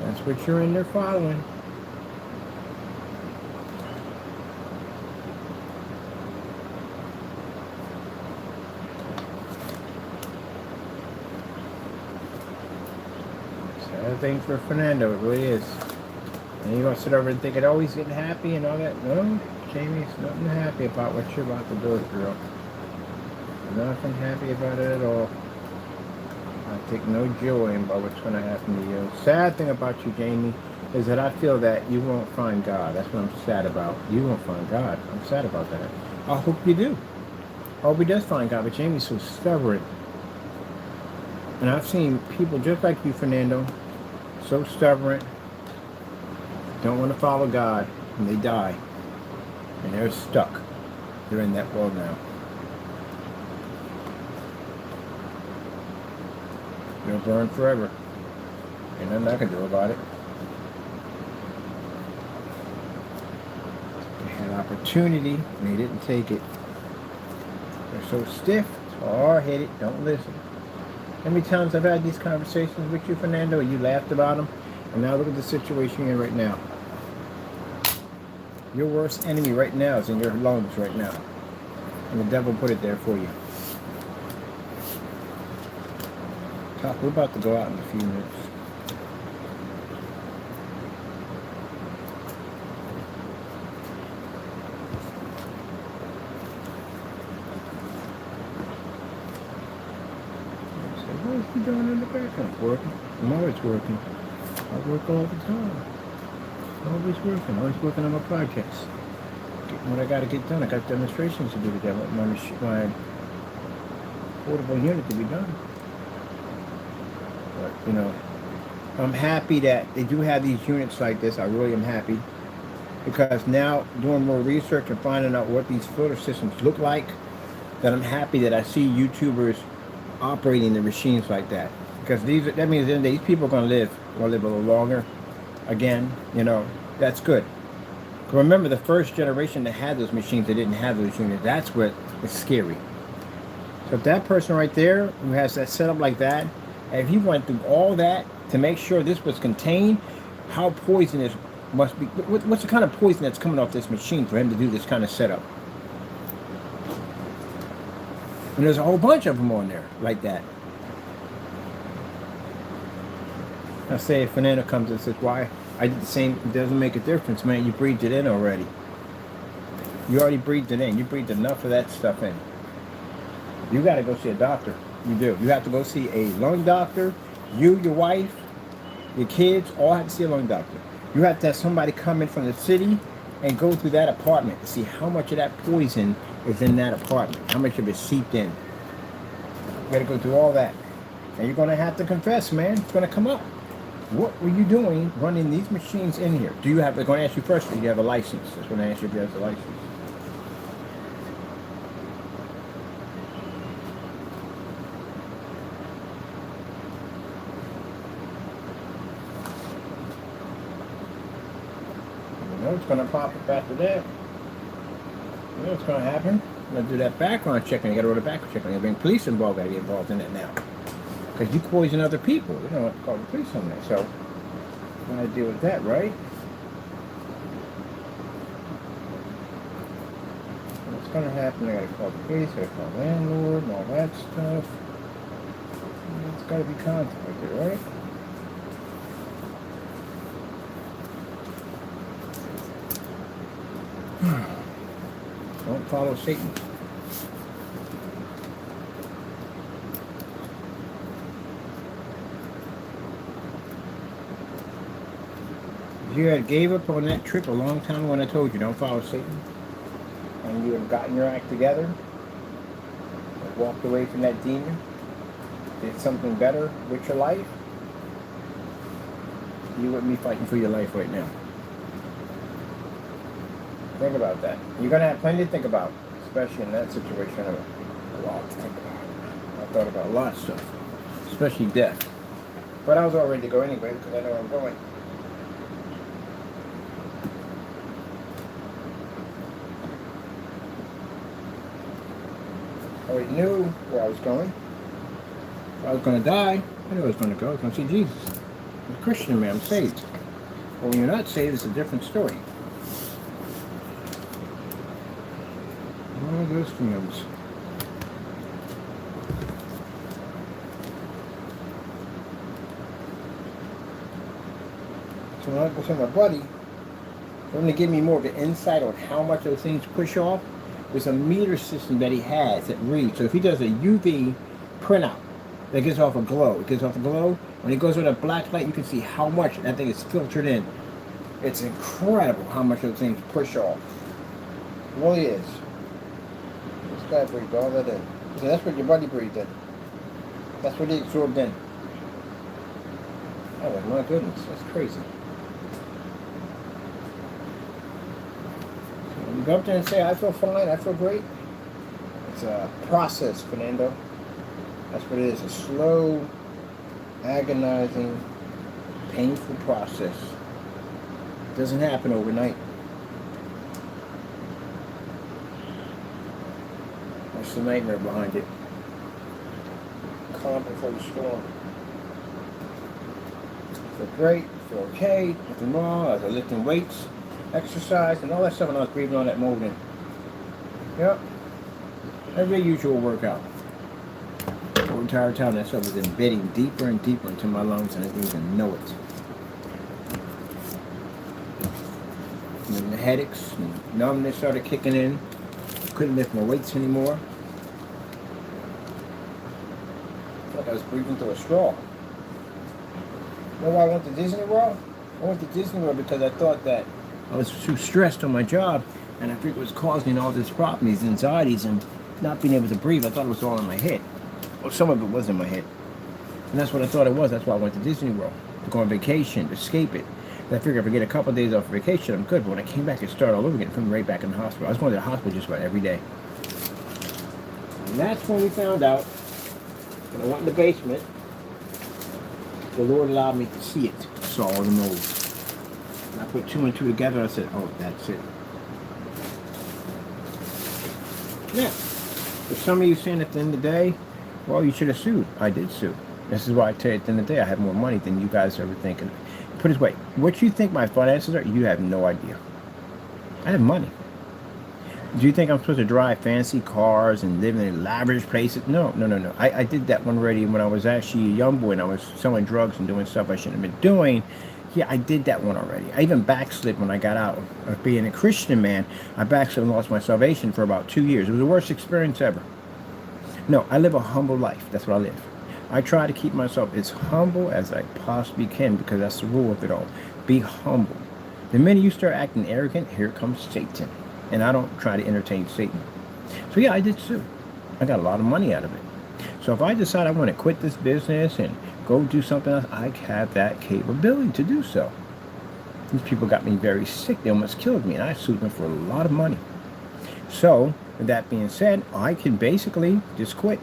That's what you're in there following. Sad thing for Fernando, it really is. And you're going to sit over and think it always getting happy and all that. No, Jamie, it's nothing happy about what you're about to do, girl. Nothing happy about it at all. I take no joy in about what's going to happen to you. Sad thing about you, Jamie, is that I feel that you won't find God. That's what I'm sad about. You won't find God. I'm sad about that. I hope you do. I hope he does find God, but Jamie's so stubborn. And I've seen people just like you, Fernando, so stubborn, don't want to follow God, and they die. And they're stuck. They're in that world now. They'll burn forever. Ain't nothing I can do about it. They had opportunity, and they didn't take it. They're so stiff, hard-headed, don't listen. How many times I've had these conversations with you, Fernando, and you laughed about them, and now look at the situation you're in right now. Your worst enemy right now is in your lungs right now. And the devil put it there for you. Talk, we're about to go out in a few minutes. What is he doing in the background? Working? I'm always working. I work all the time. Always working on my projects. Getting what I got to get done. I got demonstrations to do today. I want my portable unit to be done. But, you know, I'm happy that they do have these units like this. I really am happy. Because now, doing more research and finding out what these filter systems look like, that I'm happy that I see YouTubers operating the machines like that. Because that means that these people are going to live a little longer. Again, you know, that's good. Remember, the first generation that had those machines, they didn't have those units. That's what is scary. So if that person right there who has that setup like that, if he went through all that to make sure this was contained, how poisonous must be? What's the kind of poison that's coming off this machine for him to do this kind of setup? And there's a whole bunch of them on there like that. Now say if Fernando comes and says, why I did the same, it doesn't make a difference, man. You breathed it in already. You already breathed it in. You breathed enough of that stuff in. You got to go see a doctor. You do. You have to go see a lung doctor. You, your wife, your kids, all have to see a lung doctor. You have to have somebody come in from the city and go through that apartment to see how much of that poison is in that apartment. How much of it seeped in. You got to go through all that. And you're going to have to confess, man. It's going to come up. What were you doing running these machines in here? Do you have, they're going to ask you first, do you have a license? That's going to ask you if you have a license. You know it's going to pop up after that. You know what's going to happen? I'm going to do that background check, and you got to order background check. I'm going to bring police involved. Got to get involved in it now. Because you poison other people. You don't have to call the police on that. So, I'm going to deal with that, right? What's going to happen? I got to call the police, I got to call the landlord, and all that stuff. It's got to be contacted, right? Don't follow Satan. If you had gave up on that trip a long time ago when I told you don't follow Satan, and you had gotten your act together, and walked away from that demon, did something better with your life, you wouldn't be fighting for your life right now. Think about that. You're going to have plenty to think about, especially in that situation. I have a lot to think about. I thought about a lot of stuff, especially death. But I was all ready to go anyway because I know where I'm going. I already knew where I was going. If I was going to die, I knew I was going to go. I was going to see Jesus. I'm a Christian, man. I'm saved. But when you're not saved, it's a different story. All those films. So when I was with my buddy, for him to give me more of an insight on how much those things push off, there's a meter system that he has that reads. So if he does a UV printout that gives off a glow, when it goes with a black light, you can see how much that thing is filtered in. It's incredible how much those things push off. It really is. This guy breathed all that in. So that's what your buddy breathed in. That's what he absorbed in. Oh my goodness, that's crazy. So you go up there and say, I feel fine, I feel great. It's a process, Fernando. That's what it is. A slow, agonizing, painful process. It doesn't happen overnight. That's the nightmare behind it. Calm before the storm. Feel great, feel okay, nothing wrong. I was lifting weights, exercise, and all that stuff when I was breathing on that molding. Yep. Every usual workout. The entire time that stuff was embedding deeper and deeper into my lungs and I didn't even know it. And then the headaches and numbness started kicking in. Couldn't lift my weights anymore. I felt like I was breathing through a straw. You know why I went to Disney World? I went to Disney World because I thought that I was too stressed on my job and I figured it was causing all these problems, these anxieties, and not being able to breathe. I thought it was all in my head. Well, some of it was in my head. And that's what I thought it was. That's why I went to Disney World. To go on vacation, to escape it. And I figured if I get a couple of days off vacation, I'm good. But when I came back, it started all over again. Put me right back in the hospital. I was going to the hospital just about every day. And that's when we found out, when I went in the basement, the Lord allowed me to see it. I saw all the mold. And I put 2 and 2 together and I said, oh, that's it. Now, for some of you saying at the end of the day, well, you should have sued. I did sue. This is why I tell you at the end of the day, I have more money than you guys are ever thinking. Put it this way, what you think my finances are, you have no idea. I have money. Do you think I'm supposed to drive fancy cars and live in lavish places? No. I did that one already when I was actually a young boy and I was selling drugs and doing stuff I shouldn't have been doing. Yeah, I did that one already. I even backslid when I got out of being a Christian man. I backslid and lost my salvation for about 2 years. It was the worst experience ever. No, I live a humble life. That's what I live. I try to keep myself as humble as I possibly can because that's the rule of it all. Be humble. The minute you start acting arrogant, here comes Satan. And I don't try to entertain Satan. So yeah, I did sue. I got a lot of money out of it. So if I decide I want to quit this business and go do something else, I have that capability to do so. These people got me very sick. They almost killed me, and I sued them for a lot of money. So, with that being said, I can basically just quit.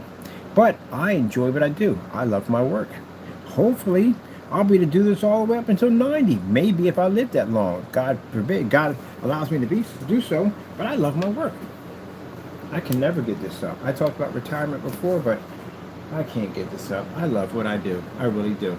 But I enjoy what I do. I love my work. Hopefully, I'll be able to do this all the way up until 90. Maybe if I live that long. God forbid. God allows me to do so. But I love my work. I can never get this up. I talked about retirement before, but I can't get this up. I love what I do. I really do.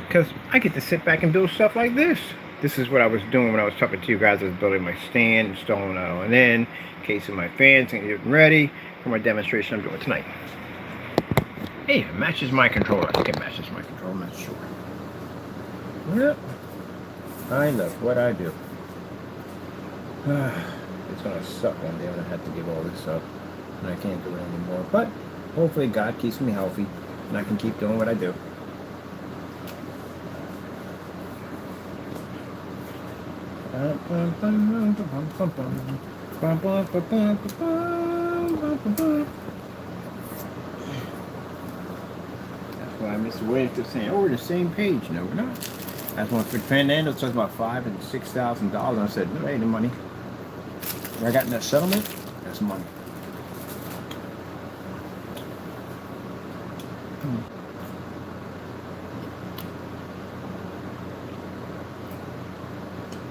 Because I get to sit back and build stuff like this. This is what I was doing when I was talking to you guys. I was building my stand, installing that on in case of my fans and getting ready for my demonstration I'm doing tonight. Hey, it matches my controller. I think it matches my controller. I'm not sure. Yep. I love what I do. It's going to suck one day when I have to give all this up and I can't do it anymore. But hopefully God keeps me healthy and I can keep doing what I do. That's why Mr. Williams was saying, oh, we're the same page. No, we're not. That's one for Fernando talks about $5,000 and $6,000. I said, no, that ain't the money. When I got in that settlement, that's money.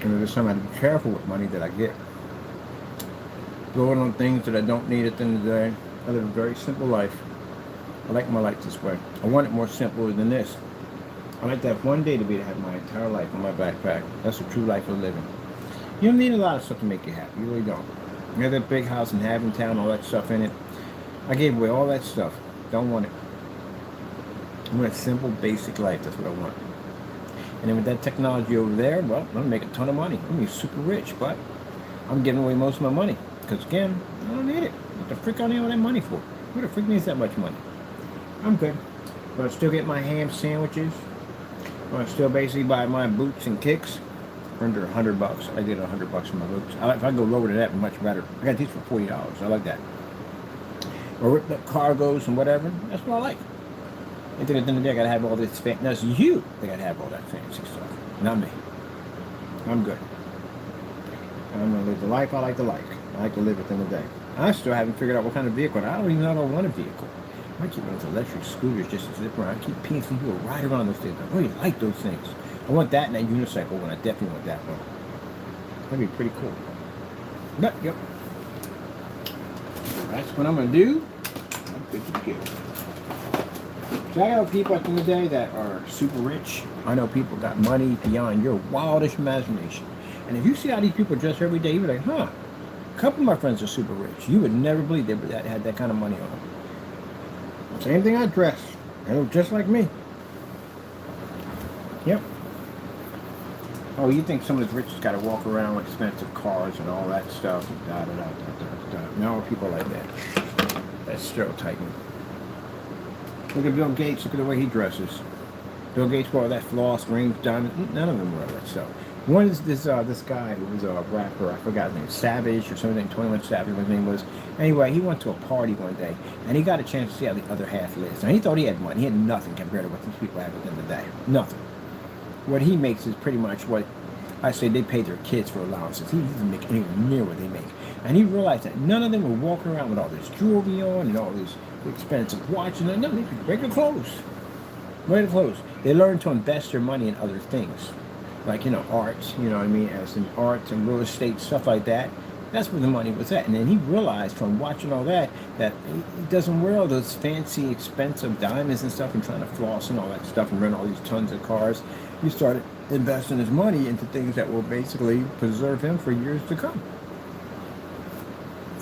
And there's time I have to be careful with money that I get. Blow it on things that I don't need at the end of the day. I live a very simple life. I like my life this way. I want it more simple than this. I like to have one day to be able to have my entire life on my backpack. That's the true life of living. You don't need a lot of stuff to make you happy. You really don't. You have that big house in Town, all that stuff in it. I gave away all that stuff. Don't want it. I want a simple, basic life. That's what I want. And then with that technology over there, well, I'm going to make a ton of money. I'm going to be super rich, but I'm giving away most of my money. Because again, I don't need it. What the frick I need all that money for? Who the frick needs that much money? I'm good. I'm going to still get my ham sandwiches. I'm going to still basically buy my boots and kicks for under $100. I get $100 for my boots. If I go lower than that, much better. I got these for $40. I like that. Or ripped up cargos and whatever. That's what I like. And then at the end of the day, I gotta have all this fancy. That's you that gotta have all that fancy stuff. Not me. I'm good. I'm gonna live the life I like to live. I like to live at the end of the day. I still haven't figured out what kind of vehicle. I don't even know if I want a vehicle. I keep those electric scooters just to zip around. I keep seeing some people ride around those things. I really like those things. I want that and that unicycle one. I definitely want that one. That'd be pretty cool. But, yep. That's what I'm gonna do. I'm good to go. So I know people at the end of the day that are super rich. I know people got money beyond your wildest imagination. And if you see how these people dress every day, you're like, huh, a couple of my friends are super rich. You would never believe they had that kind of money on them. Same thing I dress. They look just like me. Yep. Oh, you think some of the rich got to walk around with expensive cars and all that stuff? No, people like that. That's stereotyping. Look at Bill Gates. Look at the way he dresses. Bill Gates wore all that floss, rings, diamonds. None of them wear that stuff. One is this guy who was a rapper. I forgot his name. Savage or something. 21 Savage, what his name was. Anyway, he went to a party one day, and he got a chance to see how the other half lives. And he thought he had money. He had nothing compared to what these people have at the end of the day. Nothing. What he makes is pretty much what I say they pay their kids for allowances. He doesn't make anywhere near what they make. And he realized that none of them were walking around with all this jewelry on and all these expensive watches. No, they could regular clothes. Regular clothes. They learned to invest their money in other things. Like, arts, you know what I mean, as in arts and real estate, stuff like that. That's where the money was at. And then he realized from watching all that he doesn't wear all those fancy, expensive diamonds and stuff and trying to floss and all that stuff and run all these tons of cars. He started investing his money into things that will basically preserve him for years to come.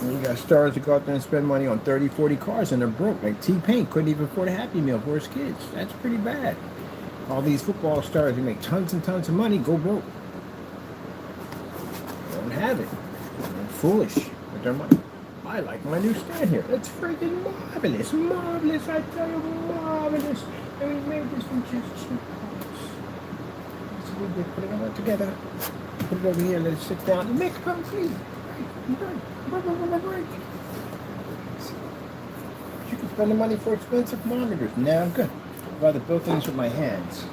And you got stars that go out there and spend money on 30, 40 cars and they're broke. Like T-Pain couldn't even afford a Happy Meal for his kids. That's pretty bad. All these football stars who make tons and tons of money go broke. They don't have it. They're foolish with their money. I like my new stand here. It's freaking marvelous. Marvelous, I tell you, marvelous. And we made this from just cheap parts. So we did put it all together. Put it over here, let it sit down, and make it come free. Right, I'm done. Break. spending money for expensive monitors. Now I'm good. I'd rather build things with my hands.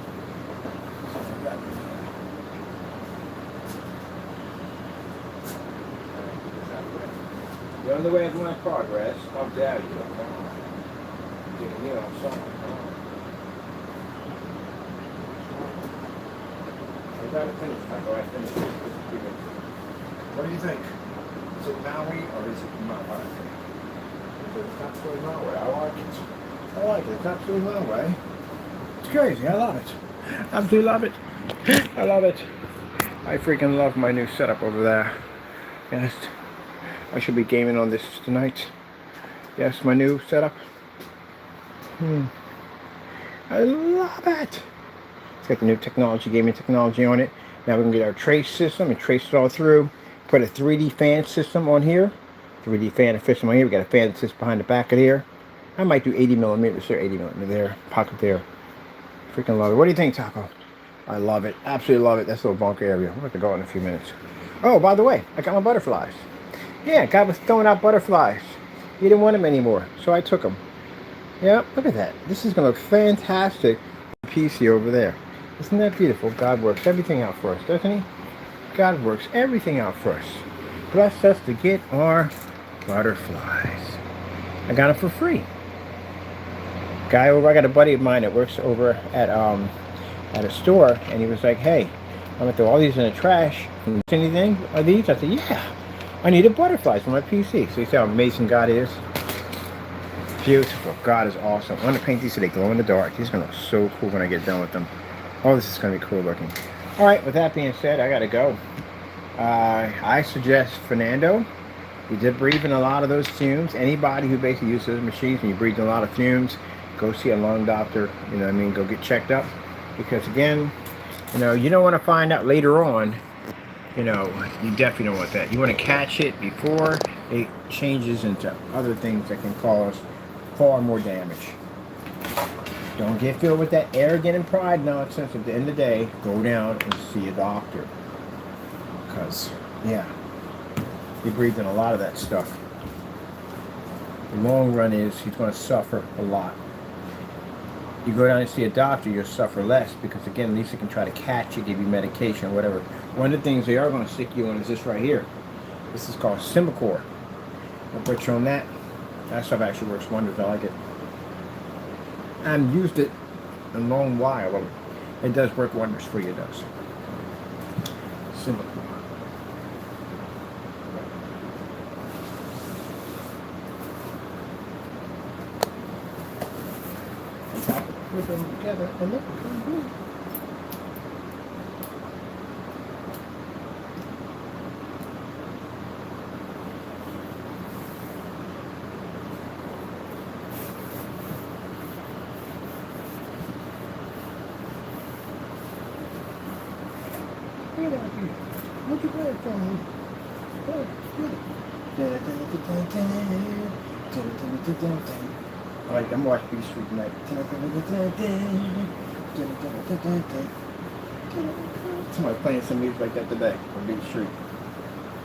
The only way of my progress, how dare you? You know, something. I gotta finish, Michael. I finished this. What do you think? Is it Maui or is it Maui? It's absolutely my way. I like it. I like it. It's absolutely my way. It's crazy. I love it. Absolutely love it. I love it. I freaking love my new setup over there. Yes. I should be gaming on this tonight. Yes, my new setup. I love it. It's got the new technology, gaming technology on it. Now we can get our trace system and trace it all through. Put a 3D fan system on here. 3D fan system on here. We got a fan that sits behind the back of here. I might do 80 millimeters there, 80 millimeter there, pocket there. Freaking love it. What do you think, Taco? I love it. Absolutely love it. That's a little bunker area. We're going to go in a few minutes. Oh, by the way, I got my butterflies. Yeah, guy was throwing out butterflies. He didn't want them anymore, so I took them. Yeah, look at that. This is going to look fantastic. PC over there. Isn't that beautiful? God works everything out for us, doesn't he? God works everything out for us. Bless us to get our butterflies. I got them for free. Guy over, I got a buddy of mine that works over at a store, and he was like, hey, I'm going to throw all these in the trash. Can you see anything of these? I said, yeah. I needed butterflies for my PC. So you see how amazing God is? Beautiful. God is awesome. I'm going to paint these so they glow in the dark. These are going to look so cool when I get done with them. Oh, this is going to be cool looking. All right, with that being said, I got to go. I suggest Fernando. He did breathe in a lot of those fumes. Anybody who basically uses those machines and you breathe in a lot of fumes, go see a lung doctor. You know what I mean? Go get checked up. Because again, you know, you don't want to find out later on. You know, you definitely don't want that. You want to catch it before it changes into other things that can cause far more damage. Don't get filled with that arrogant and pride nonsense. At the end of the day, go down and see a doctor. Because, yeah, you breathe in a lot of that stuff. The long run is he's going to suffer a lot. You go down and see a doctor, you'll suffer less because, again, at least they can try to catch you, give you medication or whatever. One of the things they are going to stick you on is this right here. This is called Symbicort. I'll put you on that. That stuff actually works wonders. I like it. I haven't used it in a long while, but it does work wonders for you, it does. Symbicort. Put them together and look at them. What you got for me? Alright, I'm watching B Street tonight. Somebody playing some music like that today on B Street.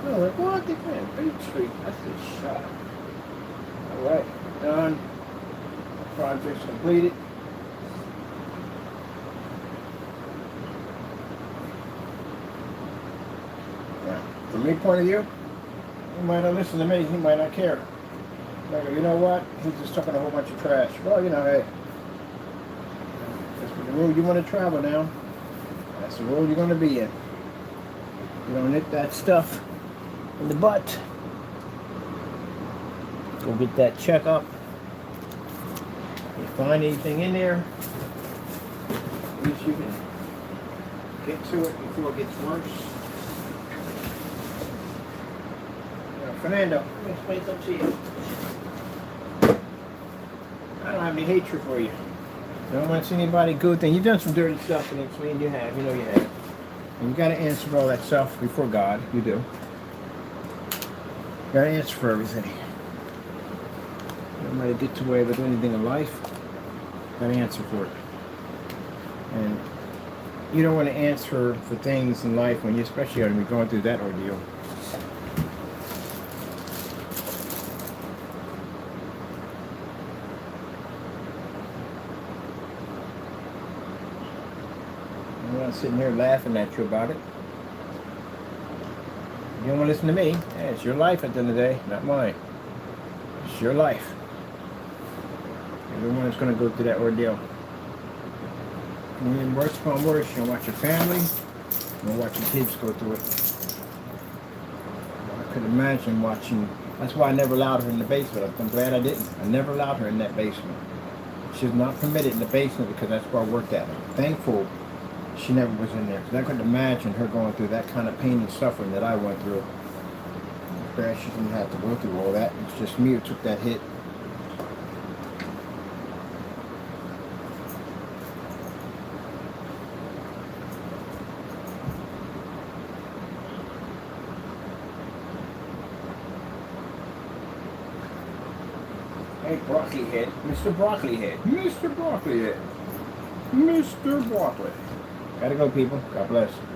I was like, what? They playing B Street? I said, shut up. Alright, done. Project's completed. Now, from my point of view, he might not listen to me, he might not care. Like, you know what? He's just talking a whole bunch of trash. Well, you know, hey, that's the road you want to travel now. That's the road you're going to be in. You don't nip that stuff in the butt. Go get that checkup. If you find anything in there, at least you can get to it before it gets worse. Fernando, let me explain something to you. I don't have any hatred for you. I don't want to see anybody good thing. You've done some dirty stuff against me, and you have. You know you have. And you got to answer for all that stuff before God. You do. You got to answer for everything. Nobody gets away with anything in life. Got to answer for it. And you don't want to answer for things in life when you, especially when you're going through that ordeal. I'm not sitting here laughing at you about it. You don't want to listen to me. Hey, it's your life at the end of the day, not mine. It's your life. You're the one that's going to go through that ordeal. And then worse upon worse, you're going to watch your family, you're going to watch your kids go through it. I could imagine watching. That's why I never allowed her in the basement. I'm glad I didn't. I never allowed her in that basement. She's not permitted in the basement because that's where I worked at. I'm thankful she never was in there, because I couldn't imagine her going through that kind of pain and suffering that I went through. I'm glad she didn't have to go through all that. It's just me who took that hit. Hey, Broccoli Head. Mr. Broccoli Head. Mr. Broccoli Head. Mr. Broccoli. Gotta go, people. God bless.